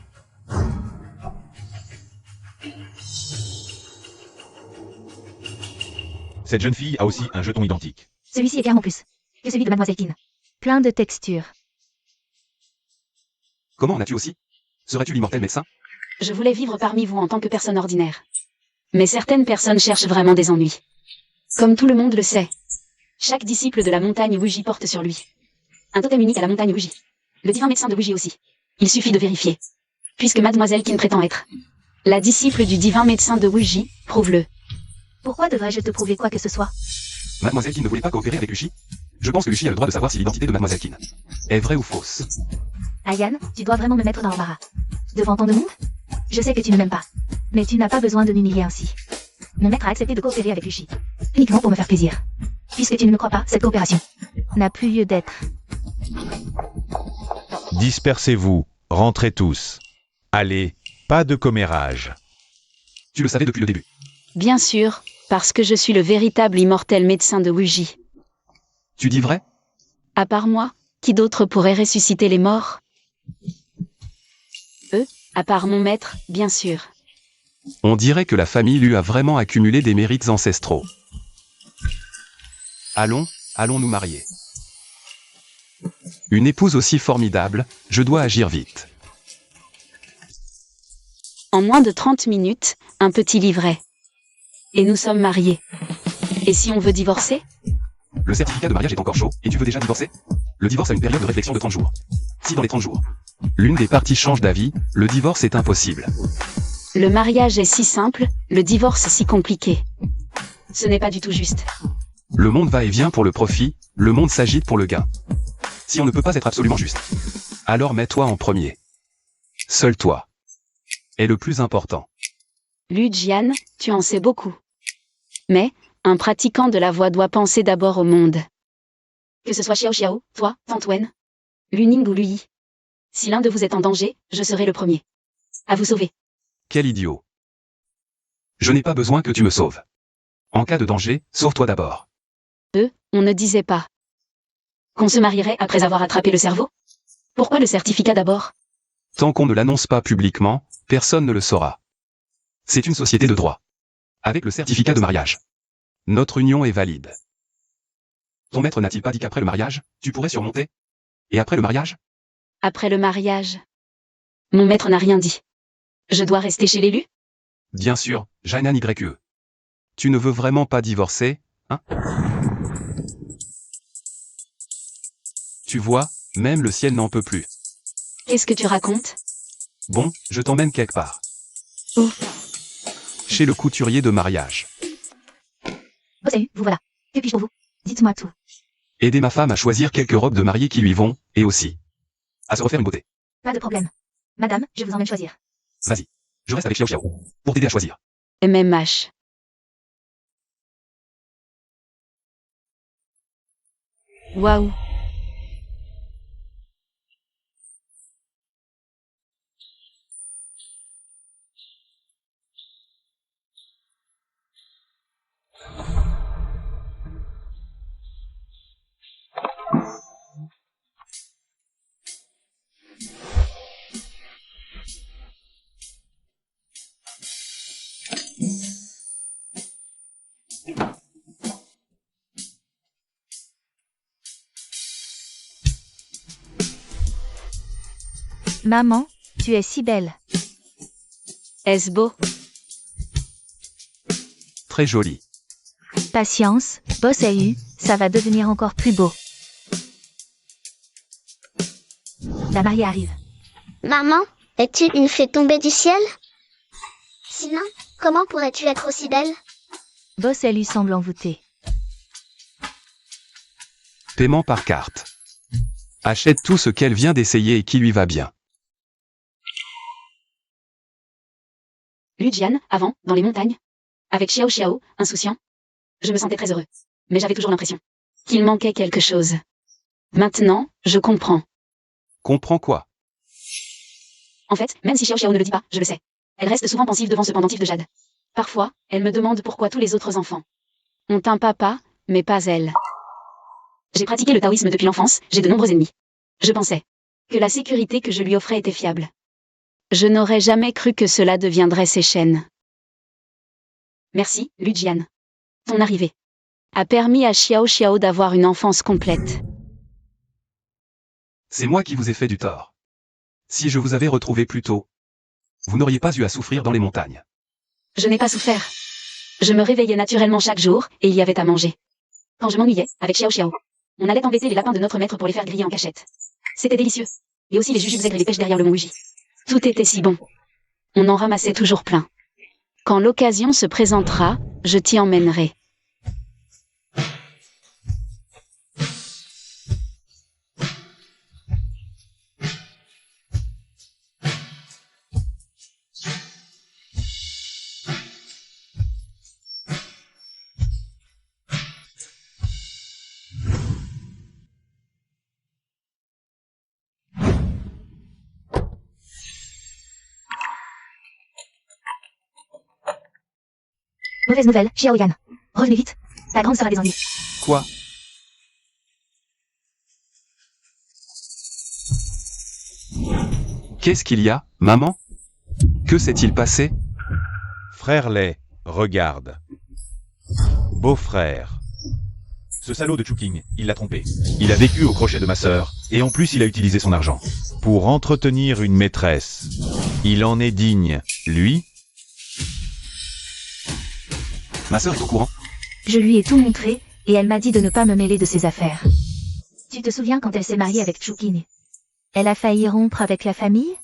Cette jeune fille a aussi un jeton identique. Celui-ci est clairement plus que celui de Mademoiselle Kin. Plein de textures. Comment en as-tu aussi? Serais-tu l'immortel médecin? Je voulais vivre parmi vous en tant que personne ordinaire. Mais certaines personnes cherchent vraiment des ennuis. Comme tout le monde le sait. Chaque disciple de la montagne Ouija porte sur lui un totem unique à la montagne Ouija. Le divin médecin de Ouija aussi. Il suffit de vérifier. Puisque Mademoiselle Kin prétend être la disciple du divin médecin de Ouija, prouve-le. Pourquoi devrais-je te prouver quoi que ce soit? Mademoiselle Kin ne voulait pas coopérer avec Luchi? Je pense que Luchi a le droit de savoir si l'identité de Mademoiselle Kin est vraie ou fausse. Ayane, tu dois vraiment me mettre dans l'embarras. Devant tant de monde? Je sais que tu ne m'aimes pas. Mais tu n'as pas besoin de m'humilier ainsi. Mon maître a accepté de coopérer avec Luchi. Uniquement pour me faire plaisir. Puisque tu ne me crois pas, cette coopération n'a plus lieu d'être. Dispersez-vous, rentrez tous. Allez, pas de commérage. Tu le savais depuis le début. Bien sûr, parce que je suis le véritable immortel médecin de Ouija. Tu dis vrai? À part moi, qui d'autre pourrait ressusciter les morts? À part mon maître, bien sûr. On dirait que la famille lui a vraiment accumulé des mérites ancestraux. Allons nous marier. Une épouse aussi formidable, je dois agir vite. En moins de 30 minutes, un petit livret. Et nous sommes mariés. Et si on veut divorcer? Le certificat de mariage est encore chaud, et tu veux déjà divorcer? Le divorce a une période de réflexion de 30 jours. Si dans les 30 jours, l'une des parties change d'avis, le divorce est impossible. Le mariage est si simple, le divorce si compliqué. Ce n'est pas du tout juste. Le monde va et vient pour le profit, le monde s'agite pour le gain. Si on ne peut pas être absolument juste, alors mets-toi en premier. Seul toi est le plus important. Lujian, tu en sais beaucoup. Mais, un pratiquant de la voie doit penser d'abord au monde. Que ce soit Xiao Xiao, toi, Tante Wen, Luning ou Lui. Si l'un de vous est en danger, je serai le premier à vous sauver. Quel idiot. Je n'ai pas besoin que tu me sauves. En cas de danger, sauve-toi d'abord. On ne disait pas qu'on se marierait après avoir attrapé le cerveau? Pourquoi le certificat d'abord? Tant qu'on ne l'annonce pas publiquement, personne ne le saura. C'est une société de droit. Avec le certificat de mariage, notre union est valide. Ton maître n'a-t-il pas dit qu'après le mariage, tu pourrais surmonter? Et après le mariage? Après le mariage. Mon maître n'a rien dit. Je dois rester chez l'élu? Bien sûr, Jainan YE. Tu ne veux vraiment pas divorcer, hein? Tu vois, même le ciel n'en peut plus. Qu'est-ce que tu racontes? Bon, je t'emmène quelque part. Où? Chez le couturier de mariage. Oh salut, vous voilà. Que puis-je pour vous? Dites-moi tout. Aider ma femme à choisir quelques robes de mariée qui lui vont, et aussi à se refaire une beauté. Pas de problème. Madame, je vous emmène choisir. Vas-y, je reste avec Xiao Xiao pour t'aider à choisir. MMH. Waouh. Maman, tu es si belle. Est-ce beau? Très joli. Patience, boss AU, ça va devenir encore plus beau. La mariée arrive. Maman, es-tu une fée tombée du ciel? Sinon, comment pourrais-tu être aussi belle? Boss AU semble envoûté. Paiement par carte. Achète tout ce qu'elle vient d'essayer et qui lui va bien. Lujian, avant, dans les montagnes. Avec Xiao Xiao, insouciant. Je me sentais très heureux. Mais j'avais toujours l'impression qu'il manquait quelque chose. Maintenant, je comprends. Comprends quoi? En fait, même si Xiao Xiao ne le dit pas, je le sais. Elle reste souvent pensive devant ce pendentif de jade. Parfois, elle me demande pourquoi tous les autres enfants ont un papa, mais pas elle. J'ai pratiqué le taoïsme depuis l'enfance, j'ai de nombreux ennemis. Je pensais que la sécurité que je lui offrais était fiable. Je n'aurais jamais cru que cela deviendrait ses chaînes. Merci, Lujian. Ton arrivée a permis à Xiao Xiao d'avoir une enfance complète. C'est moi qui vous ai fait du tort. Si je vous avais retrouvé plus tôt, vous n'auriez pas eu à souffrir dans les montagnes. Je n'ai pas souffert. Je me réveillais naturellement chaque jour, et il y avait à manger. Quand je m'ennuyais, avec Xiao Xiao, on allait embêter les lapins de notre maître pour les faire griller en cachette. C'était délicieux. Et aussi les jujubes aigres et les pêches derrière le mont Uji. Tout était si bon. On en ramassait toujours plein. Quand l'occasion se présentera, je t'y emmènerai. Mauvaise nouvelle, Xiao Yan. Revenez vite. Ta grande sœur a des ennuis. Quoi? Qu'est-ce qu'il y a, maman? Que s'est-il passé? Frère Lay, regarde. Beau-frère. Ce salaud de Chuking, il l'a trompé. Il a vécu au crochet de ma sœur, et en plus il a utilisé son argent. Pour entretenir une maîtresse. Il en est digne, lui. Ma sœur est au courant. Je lui ai tout montré, et elle m'a dit de ne pas me mêler de ses affaires. Tu te souviens quand elle s'est mariée avec Chuking? Elle a failli rompre avec la famille?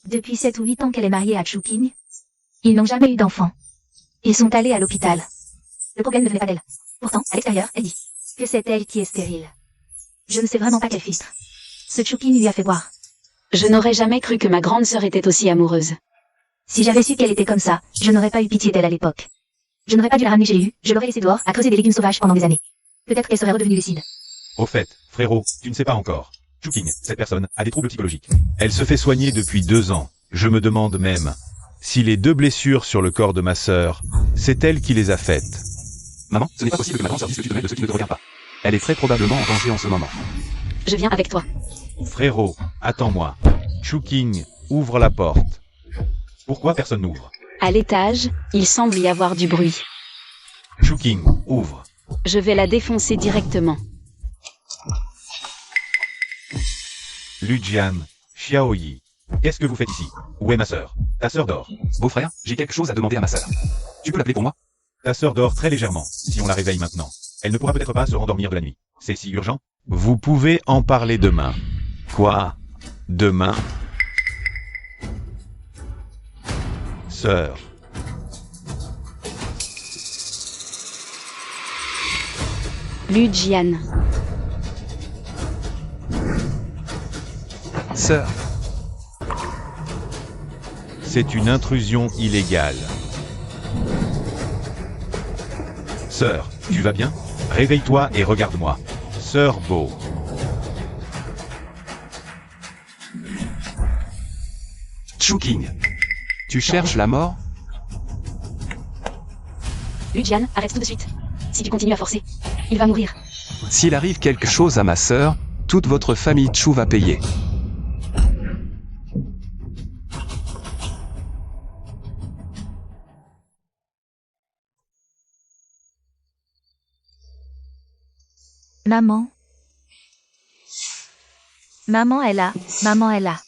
Depuis 7 ou 8 ans qu'elle est mariée à Chuking. Ils n'ont jamais eu d'enfant. Ils sont allés à l'hôpital. Le problème ne venait pas d'elle. Pourtant, à l'extérieur, elle dit que c'est elle qui est stérile. Je ne sais vraiment pas quel filtre ce Chuking lui a fait boire. Je n'aurais jamais cru que ma grande sœur était aussi amoureuse. Si j'avais su qu'elle était comme ça, je n'aurais pas eu pitié d'elle à l'époque. Je n'aurais pas dû la ramener chez les Lu, je l'aurais laissée dehors à creuser des légumes sauvages pendant des années. Peut-être qu'elle serait redevenue lucide. Au fait, frérot, tu ne sais pas encore. Chuking, cette personne, a des troubles psychologiques. Elle se fait soigner depuis 2 ans. Je me demande même si les 2 blessures sur le corps de ma sœur, c'est elle qui les a faites. Maman, ce n'est pas possible que ma grande sœur dise que tu te mêles de ce qui ne te regarde pas. Elle est très probablement en danger en ce moment. Je viens avec toi. Frérot, attends-moi. Chuking, ouvre la porte. Pourquoi personne n'ouvre? À l'étage, il semble y avoir du bruit. Chuking, ouvre. Je vais la défoncer directement. Lujian, Xiaoyi, qu'est-ce que vous faites ici? Où est ma sœur? Ta sœur dort. Beau-frère, j'ai quelque chose à demander à ma sœur. Tu peux l'appeler pour moi? Ta sœur dort très légèrement, si on la réveille maintenant. Elle ne pourra peut-être pas se rendormir de la nuit. C'est si urgent? Vous pouvez en parler demain. Quoi? Demain? Sœur. Lujian. Sœur, C'est une intrusion illégale. Sœur, tu vas bien? Réveille-toi et regarde-moi. Sœur Beau. Chuking. Tu cherches la mort? Lujian, arrête tout de suite. Si tu continues à forcer, il va mourir. S'il arrive quelque chose à ma sœur, toute votre famille Chu va payer. Maman. Maman est là, maman est là.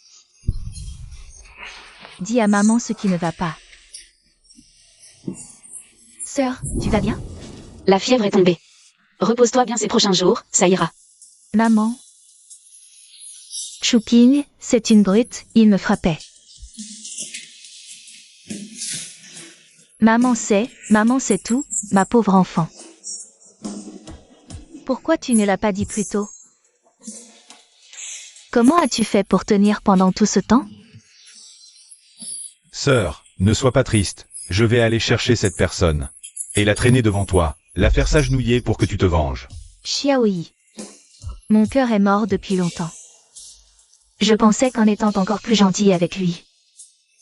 Dis à maman ce qui ne va pas. Sœur, tu vas bien? La fièvre est tombée. Repose-toi bien ces prochains jours, ça ira. Maman. Chuking, c'est une brute, il me frappait. Maman c'est tout, ma pauvre enfant. Pourquoi tu ne l'as pas dit plus tôt? Comment as-tu fait pour tenir pendant tout ce temps? Sœur, ne sois pas triste. Je vais aller chercher cette personne. Et la traîner devant toi. La faire s'agenouiller pour que tu te venges. Xiaoyi. Mon cœur est mort depuis longtemps. Je pensais qu'en étant encore plus gentil avec lui,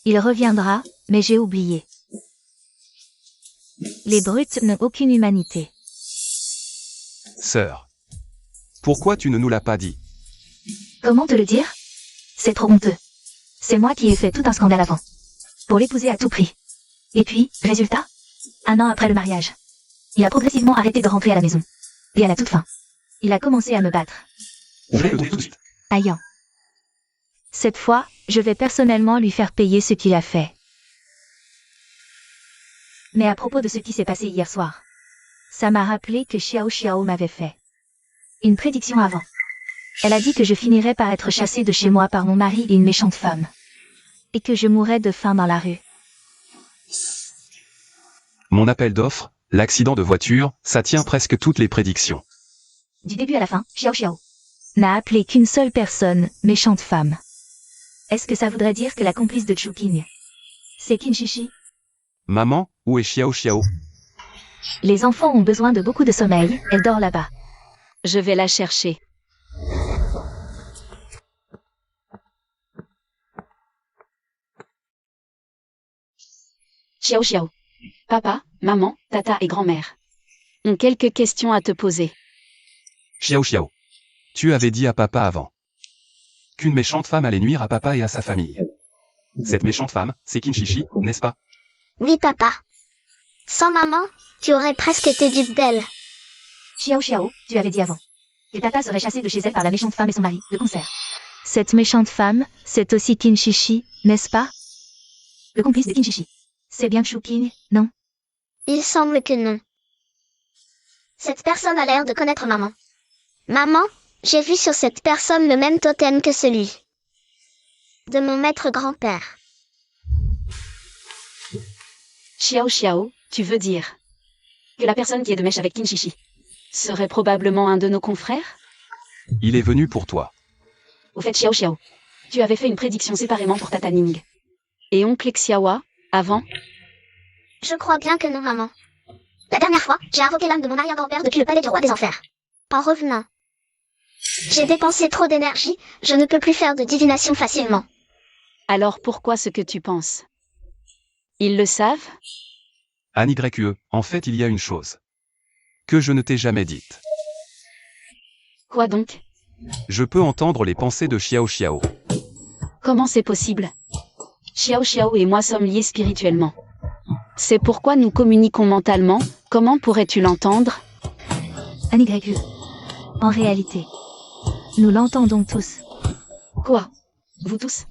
il reviendra, mais j'ai oublié. Les brutes n'ont aucune humanité. Sœur. Pourquoi tu ne nous l'as pas dit? Comment te le dire? C'est trop honteux. C'est moi qui ai fait tout un scandale avant. Pour l'épouser à tout prix. Et puis, résultat? 1 an après le mariage. Il a progressivement arrêté de rentrer à la maison. Et à la toute fin, il a commencé à me battre. Je vais le trouver tout de suite. Aïe. Cette fois, je vais personnellement lui faire payer ce qu'il a fait. Mais à propos de ce qui s'est passé hier soir, ça m'a rappelé que Xiao m'avait fait une prédiction avant. Elle a dit que je finirais par être chassée de chez moi par mon mari et une méchante femme. Et que je mourrais de faim dans la rue. Mon appel d'offres, l'accident de voiture, ça tient presque toutes les prédictions. Du début à la fin, Xiao n'a appelé qu'une seule personne, méchante femme. Est-ce que ça voudrait dire que la complice de Chuking, c'est Kinshishi? Maman, où est Xiao? Les enfants ont besoin de beaucoup de sommeil, elle dort là-bas. Je vais la chercher. Xiao. Papa, maman, tata et grand-mère ont quelques questions à te poser. Xiao. Tu avais dit à papa avant qu'une méchante femme allait nuire à papa et à sa famille. Cette méchante femme, c'est Kinshishi, n'est-ce pas? Oui, papa. Sans maman, tu aurais presque été dupe d'elle. Xiao, tu avais dit avant que tata serait chassée de chez elle par la méchante femme et son mari, de concert. Cette méchante femme, c'est aussi Kinshishi, n'est-ce pas? Le complice de Kinshishi. C'est bien Chuking, non? Il semble que non. Cette personne a l'air de connaître maman. Maman, j'ai vu sur cette personne le même totem que celui de mon maître grand-père. Xiao Xiao, tu veux dire que la personne qui est de mèche avec Kinshishi serait probablement un de nos confrères? Il est venu pour toi. Au fait, Xiao Xiao, tu avais fait une prédiction séparément pour Tata Ning et oncle Xiaoa avant? Je crois bien que non, maman. La dernière fois, j'ai invoqué l'âme de mon arrière-grand-père depuis le palais du roi des enfers. En revenant, j'ai dépensé trop d'énergie, je ne peux plus faire de divination facilement. Alors pourquoi ce que tu penses? Ils le savent? Anne YE, en fait il y a une chose que je ne t'ai jamais dite. Quoi donc? Je peux entendre les pensées de Xiao Xiao. Comment c'est possible? Xiao Xiao et moi sommes liés spirituellement. C'est pourquoi nous communiquons mentalement. Comment pourrais-tu l'entendre? Un YE. En réalité, nous l'entendons tous. Quoi? Vous tous?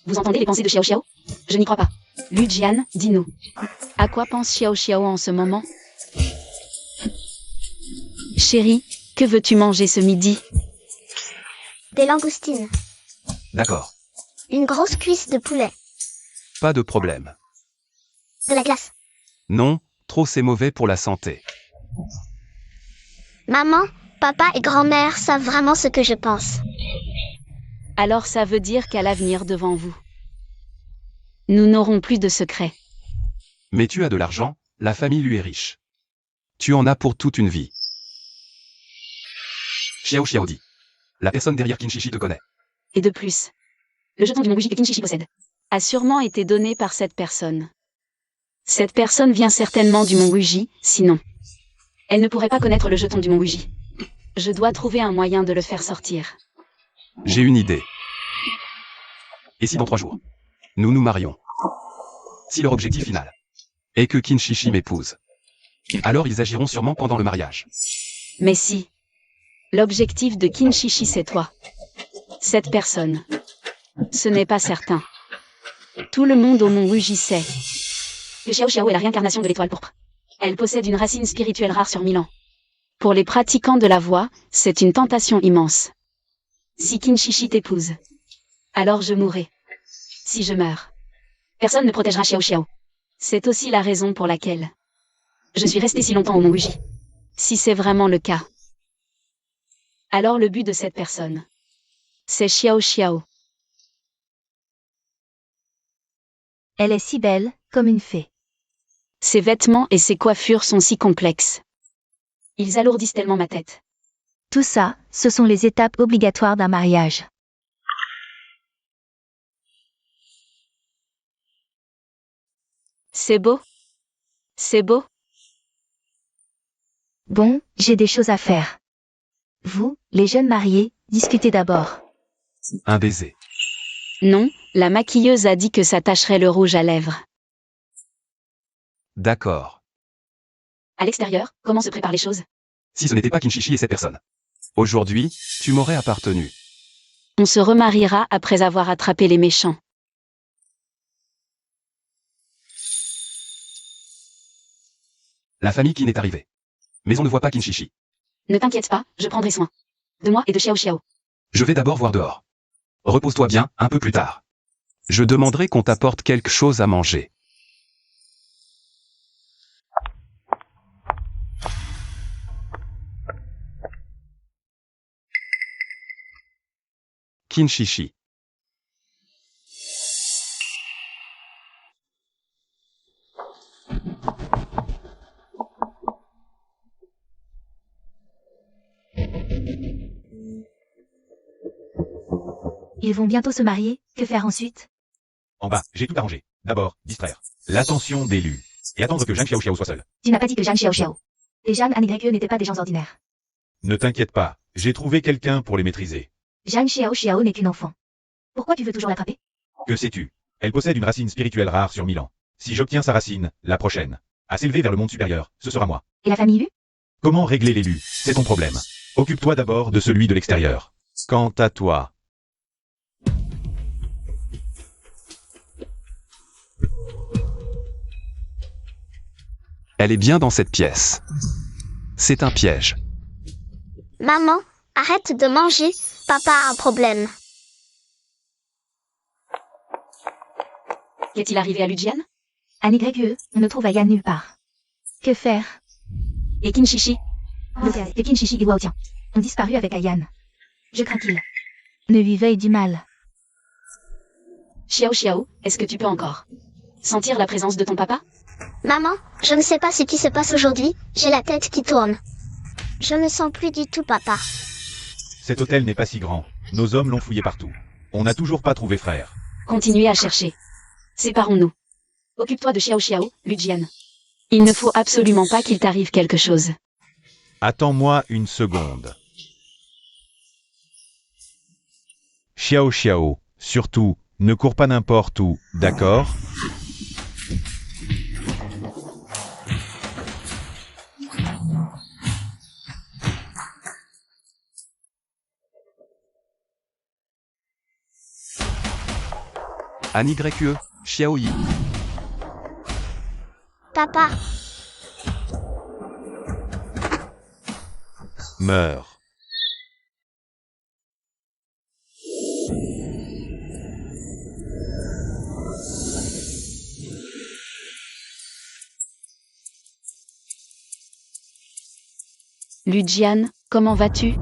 Vous entendez les pensées de Xiao Xiao? Je n'y crois pas. Lu Jian, dis-nous. À quoi pense Xiao Xiao en ce moment? Chérie, que veux-tu manger ce midi? Des langoustines. D'accord. Une grosse cuisse de poulet. Pas de problème. De la glace. Non, trop c'est mauvais pour la santé. Maman, papa et grand-mère savent vraiment ce que je pense. Alors ça veut dire qu'à l'avenir devant vous, nous n'aurons plus de secrets. Mais tu as de l'argent, la famille lui est riche. Tu en as pour toute une vie. Xiao Xiao dit. La personne derrière Kinshishi te connaît. Et de plus, le jeton du Mont Bougie que Kinshishi possède a sûrement été donné par cette personne. Cette personne vient certainement du Mont Bougie, sinon elle ne pourrait pas connaître le jeton du Mont Bougie. Je dois trouver un moyen de le faire sortir. J'ai une idée. Et si dans 3 jours, nous nous marions? Si leur objectif final est que Kinshishi m'épouse, alors ils agiront sûrement pendant le mariage. Mais si l'objectif de Kinshishi c'est toi, cette personne, ce n'est pas certain. Tout le monde au Mont Bougie sait que Xiao Xiao est la réincarnation de l'étoile pourpre. Elle possède une racine spirituelle rare sur 1000 ans. Pour les pratiquants de la voie, c'est une tentation immense. Si Kinshishi t'épouse, alors je mourrai. Si je meurs, personne ne protégera Xiao Xiao. C'est aussi la raison pour laquelle je suis resté si longtemps au Mont Bougie. Si c'est vraiment le cas, alors le but de cette personne, c'est Xiao Xiao. Elle est si belle, comme une fée. Ses vêtements et ses coiffures sont si complexes. Ils alourdissent tellement ma tête. Tout ça, ce sont les étapes obligatoires d'un mariage. C'est beau? C'est beau? Bon, j'ai des choses à faire. Vous, les jeunes mariés, discutez d'abord. Un baiser. Non, la maquilleuse a dit que ça tacherait le rouge à lèvres. D'accord. À l'extérieur, comment se préparent les choses? Si ce n'était pas Kinshishi et cette personne. Aujourd'hui, tu m'aurais appartenu. On se remariera après avoir attrapé les méchants. La famille qui n'est arrivée. Mais on ne voit pas Kinshishi. Ne t'inquiète pas, je prendrai soin de moi et de Xiao Xiao. Je vais d'abord voir dehors. Repose-toi bien, un peu plus tard. Je demanderai qu'on t'apporte quelque chose à manger. Kinshishi. Ils vont bientôt se marier, que faire ensuite? En bas, j'ai tout arrangé. D'abord, distraire l'attention d'élu. Et attendre que Jeanne Xiao Xiao soit seule. Tu n'as pas dit que Jeanne Xiao Xiao. Les Jeanne Anne n'étaient pas des gens ordinaires. Ne t'inquiète pas, j'ai trouvé quelqu'un pour les maîtriser. Jeanne Xiao Xiao n'est qu'une enfant. Pourquoi tu veux toujours l'attraper? Que sais-tu? Elle possède une racine spirituelle rare sur 1000 ans. Si j'obtiens sa racine, la prochaine, à s'élever vers le monde supérieur, ce sera moi. Et la famille Lu? Comment régler l'élu? C'est ton problème. Occupe-toi d'abord de celui de l'extérieur. Quant à toi... Elle est bien dans cette pièce. C'est un piège. Maman, arrête de manger, papa a un problème. Qu'est-il arrivé à Lujian? À NYE, on ne trouve Ayan nulle part. Que faire? Et Kinshishi? Le théâtre et Kinshishi et Waotian ont disparu avec Ayan. Je crains qu'il ne lui veuille du mal. Xiao Xiao, est-ce que tu peux encore sentir la présence de ton papa? Maman, je ne sais pas ce qui se passe aujourd'hui, j'ai la tête qui tourne. Je ne sens plus du tout papa. Cet hôtel n'est pas si grand. Nos hommes l'ont fouillé partout. On n'a toujours pas trouvé frère. Continuez à chercher. Séparons-nous. Occupe-toi de Xiao Xiao, Lujian. Il ne faut absolument pas qu'il t'arrive quelque chose. Attends-moi une seconde. Xiao Xiao, surtout, ne cours pas n'importe où, d'accord? À NYE, Xiaoyi. Papa, Meurs. Lujian, comment vas-tu?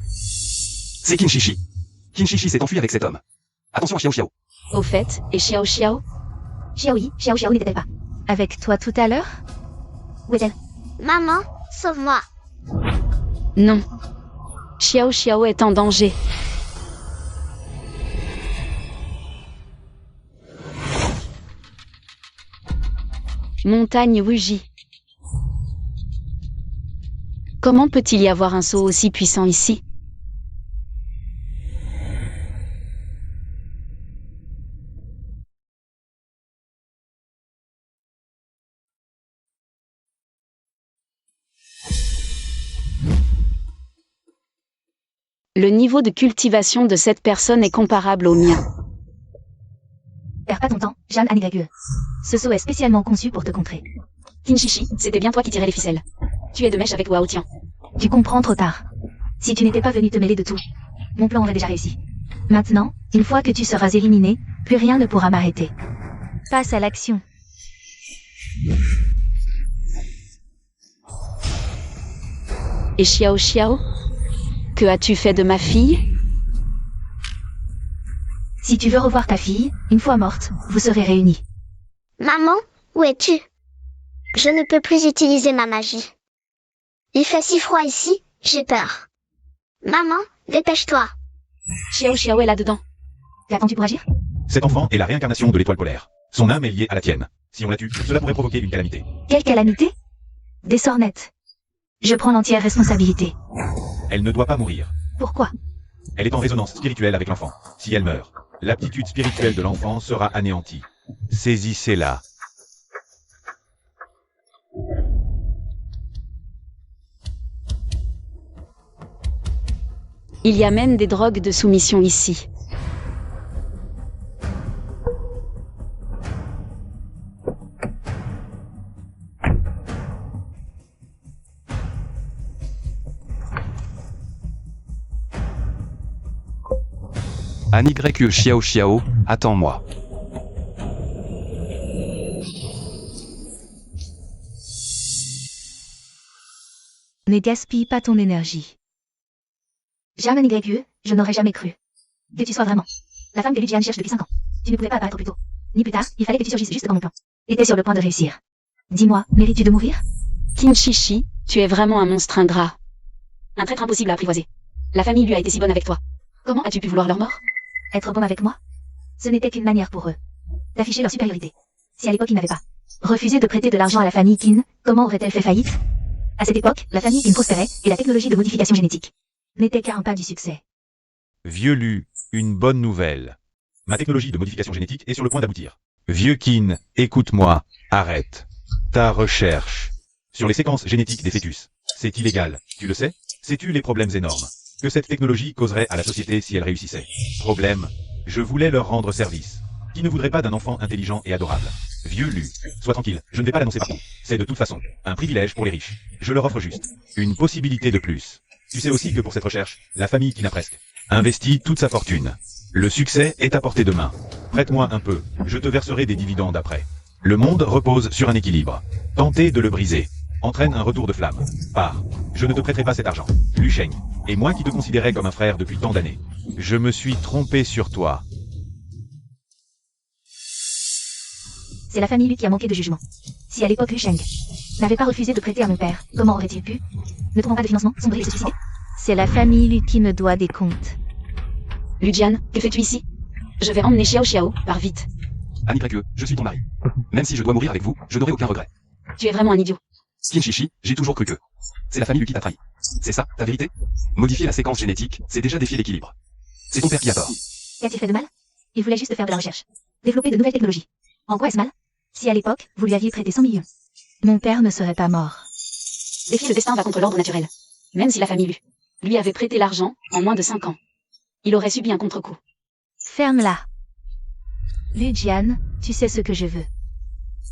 C'est Kinshishi. Kinshishi s'est enfui avec cet homme. Attention à Xiao Xiao. Au fait, et Xiao Xiao? Xiaoyi, Xiao Xiao n'était-elle pas avec toi tout à l'heure? Où est-elle? maman, sauve-moi. Non. Xiao Xiao est en danger. Montagne rugit. Comment peut-il y avoir un saut aussi puissant ici? Le niveau de cultivation de cette personne est comparable au mien. Perds pas ton temps, Jeanne à NYE. Ce saut est spécialement conçu pour te contrer. Kinshishi, c'était bien toi qui tirais les ficelles. Tu es de mèche avec Wao Tian. Tu comprends trop tard. Si tu n'étais pas venu te mêler de tout, mon plan aurait déjà réussi. Maintenant, une fois que tu seras éliminé, plus rien ne pourra m'arrêter. Passe à l'action. Et Xiao Xiao? Que as-tu fait de ma fille? Si tu veux revoir ta fille, une fois morte, vous serez réunis. Maman, où es-tu? Je ne peux plus utiliser ma magie. Il fait si froid ici, j'ai peur. Maman, dépêche-toi. Xiao Xiao est là-dedans. Qu'attends-tu pour agir? Cet enfant est la réincarnation de l'étoile polaire. Son âme est liée à la tienne. Si on la tue, cela pourrait provoquer une calamité. Quelle calamité? Des sornettes. Je prends l'entière responsabilité. Elle ne doit pas mourir. Pourquoi? Elle est en résonance spirituelle avec l'enfant. Si elle meurt, l'aptitude spirituelle de l'enfant sera anéantie. Saisissez-la. Il y a même des drogues de soumission ici. À NYE, Xiao Xiao, attends-moi. Ne gaspille pas ton énergie. Jamais NYE, je n'aurais jamais cru que tu sois vraiment la femme que Lujian cherche depuis 5 ans. Tu ne pouvais pas apparaître plus tôt. Ni plus tard, il fallait que tu surgisses juste quand mon plan était sur le point de réussir. Dis-moi, mérites-tu de mourir? Kinshishi, tu es vraiment un monstre ingrat. Un traître impossible à apprivoiser. La famille lui a été si bonne avec toi. Comment as-tu pu vouloir leur mort? Être bon avec moi? Ce n'était qu'une manière pour eux d'afficher leur supériorité. Si à l'époque ils n'avaient pas refusé de prêter de l'argent à la famille Qin, comment aurait-elle fait faillite? À cette époque, la famille Qin prospérait et la technologie de modification génétique n'était qu'à un pas du succès. Vieux Lu, une bonne nouvelle. Ma technologie de modification génétique est sur le point d'aboutir. Vieux Qin, écoute-moi, arrête. Ta recherche sur les séquences génétiques des fœtus, c'est illégal, tu le sais? Sais-tu les problèmes énormes que cette technologie causerait à la société si elle réussissait? Problème, je voulais leur rendre service. Qui ne voudrait pas d'un enfant intelligent et adorable? Vieux Lu, sois tranquille, je ne vais pas l'annoncer partout. C'est de toute façon un privilège pour les riches. Je leur offre juste une possibilité de plus. Tu sais aussi que pour cette recherche, la famille qui n'a presque investi toute sa fortune. Le succès est à portée de main. Prête-moi un peu, je te verserai des dividendes après. Le monde repose sur un équilibre. Tenter de le briser entraîne un retour de flamme. Pars, je ne te prêterai pas cet argent. Lu Sheng, et moi qui te considérais comme un frère depuis tant d'années. Je me suis trompé sur toi. C'est la famille Lu qui a manqué de jugement. Si à l'époque Lu Sheng n'avait pas refusé de prêter à mon père, comment aurait-il pu, ne trouvant pas de financement, sombrer et se suicider? C'est la famille Lu qui me doit des comptes. Lu Jian, que fais-tu ici? Je vais emmener Xiao Xiao, pars vite. Annie Greg, je suis ton mari. Même si je dois mourir avec vous, je n'aurai aucun regret. Tu es vraiment un idiot. Qin Shishi, j'ai toujours cru que c'est la famille Lu qui t'a trahi. C'est ça, ta vérité? Modifier la séquence génétique, c'est déjà défier l'équilibre. C'est ton père qui a tort. Qu'a-t-il fait de mal? Il voulait juste faire de la recherche. Développer de nouvelles technologies. En quoi est-ce mal? Si à l'époque, vous lui aviez prêté 100 millions, mon père ne serait pas mort. Défier le destin va contre l'ordre naturel. Même si la famille Lu lui avait prêté l'argent en moins de 5 ans, il aurait subi un contre-coup. Ferme-la. Lu Jian, tu sais ce que je veux.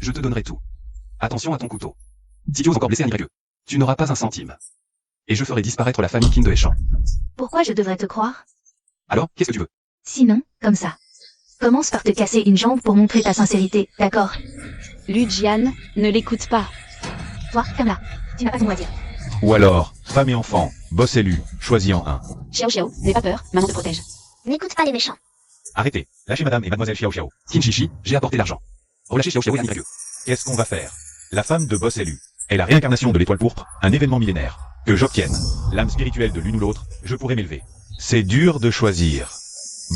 Je te donnerai tout. Attention à ton couteau. Si tu oses encore blesser Annie Greg, tu n'auras pas un centime. Et je ferai disparaître la famille Qin de Heichan. Pourquoi je devrais te croire? Alors, qu'est-ce que tu veux? Sinon, comme ça. Commence par te casser une jambe pour montrer ta sincérité, d'accord? Lu Jian, ne l'écoute pas. Toi, ferme-la. Tu n'as pas ton mot à dire. Ou alors, femme et enfant, boss élu, choisis-en un. Xiao Xiao, n'aie pas peur, maman te protège. N'écoute pas les méchants. Arrêtez, lâchez madame et mademoiselle Xiao Xiao. Qin Shishi, j'ai apporté l'argent. Relâchez Xiao Xiao et Annie Greg. Qu'est-ce qu'on va faire? La femme de boss élu est la réincarnation de l'étoile pourpre, un événement millénaire. Que j'obtienne l'âme spirituelle de l'une ou l'autre, je pourrais m'élever. C'est dur de choisir.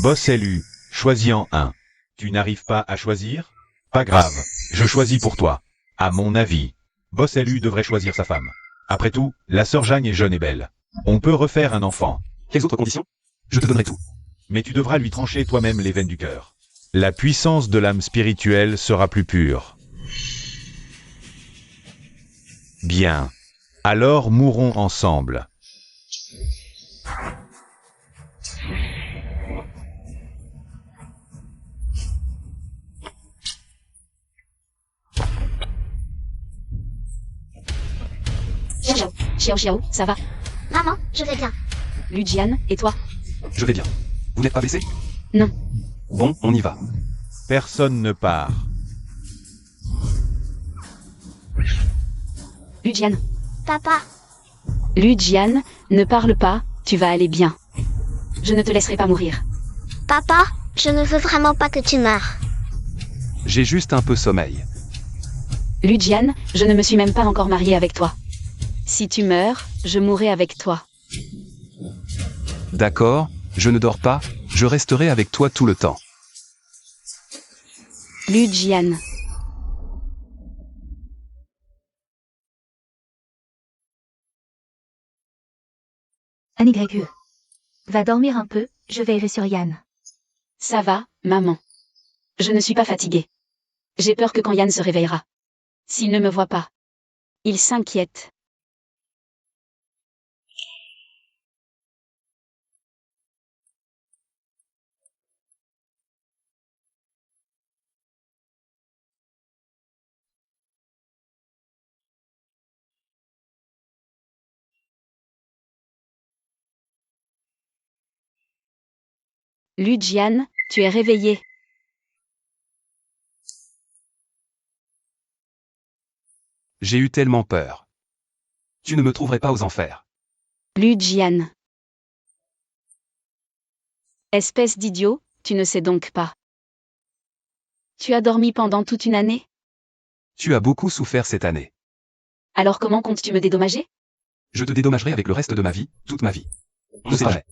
Boss élu, choisis-en un. Tu n'arrives pas à choisir? Pas grave, je choisis pour toi. À mon avis, boss élu devrait choisir sa femme. Après tout, la sœur Jeanne est jeune et belle. On peut refaire un enfant. Quelles autres conditions? Je te donnerai tout. Mais tu devras lui trancher toi-même les veines du cœur. La puissance de l'âme spirituelle sera plus pure. Bien. Alors mourons ensemble. Xiao Xiao, Xiao Xiao, ça va? Maman, je vais bien. Lu Jian, et toi? Je vais bien. Vous n'êtes pas blessé? Non. Bon, on y va. Personne ne part. Lu Jian. Papa, Lu Jian, ne parle pas, tu vas aller bien. Je ne te laisserai pas mourir. papa, je ne veux vraiment pas que tu meurs. J'ai juste un peu sommeil. Lu Jian, je ne me suis même pas encore mariée avec toi. Si tu meurs, je mourrai avec toi. D'accord, je ne dors pas, je resterai avec toi tout le temps. Lu Jian. Annie Greg. Va dormir un peu, je veillerai sur Yann. Ça va, maman. Je ne suis pas fatiguée. J'ai peur que quand Yann se réveillera, s'il ne me voit pas, il s'inquiète. Lu Jian, tu es réveillée. J'ai eu tellement peur. Tu ne me trouverais pas aux enfers. Lu Jian. Espèce d'idiot, tu ne sais donc pas. Tu as dormi pendant toute une année? Tu as beaucoup souffert cette année. Alors comment comptes-tu me dédommager? Je te dédommagerai avec le reste de ma vie, toute ma vie. On ne sait jamais.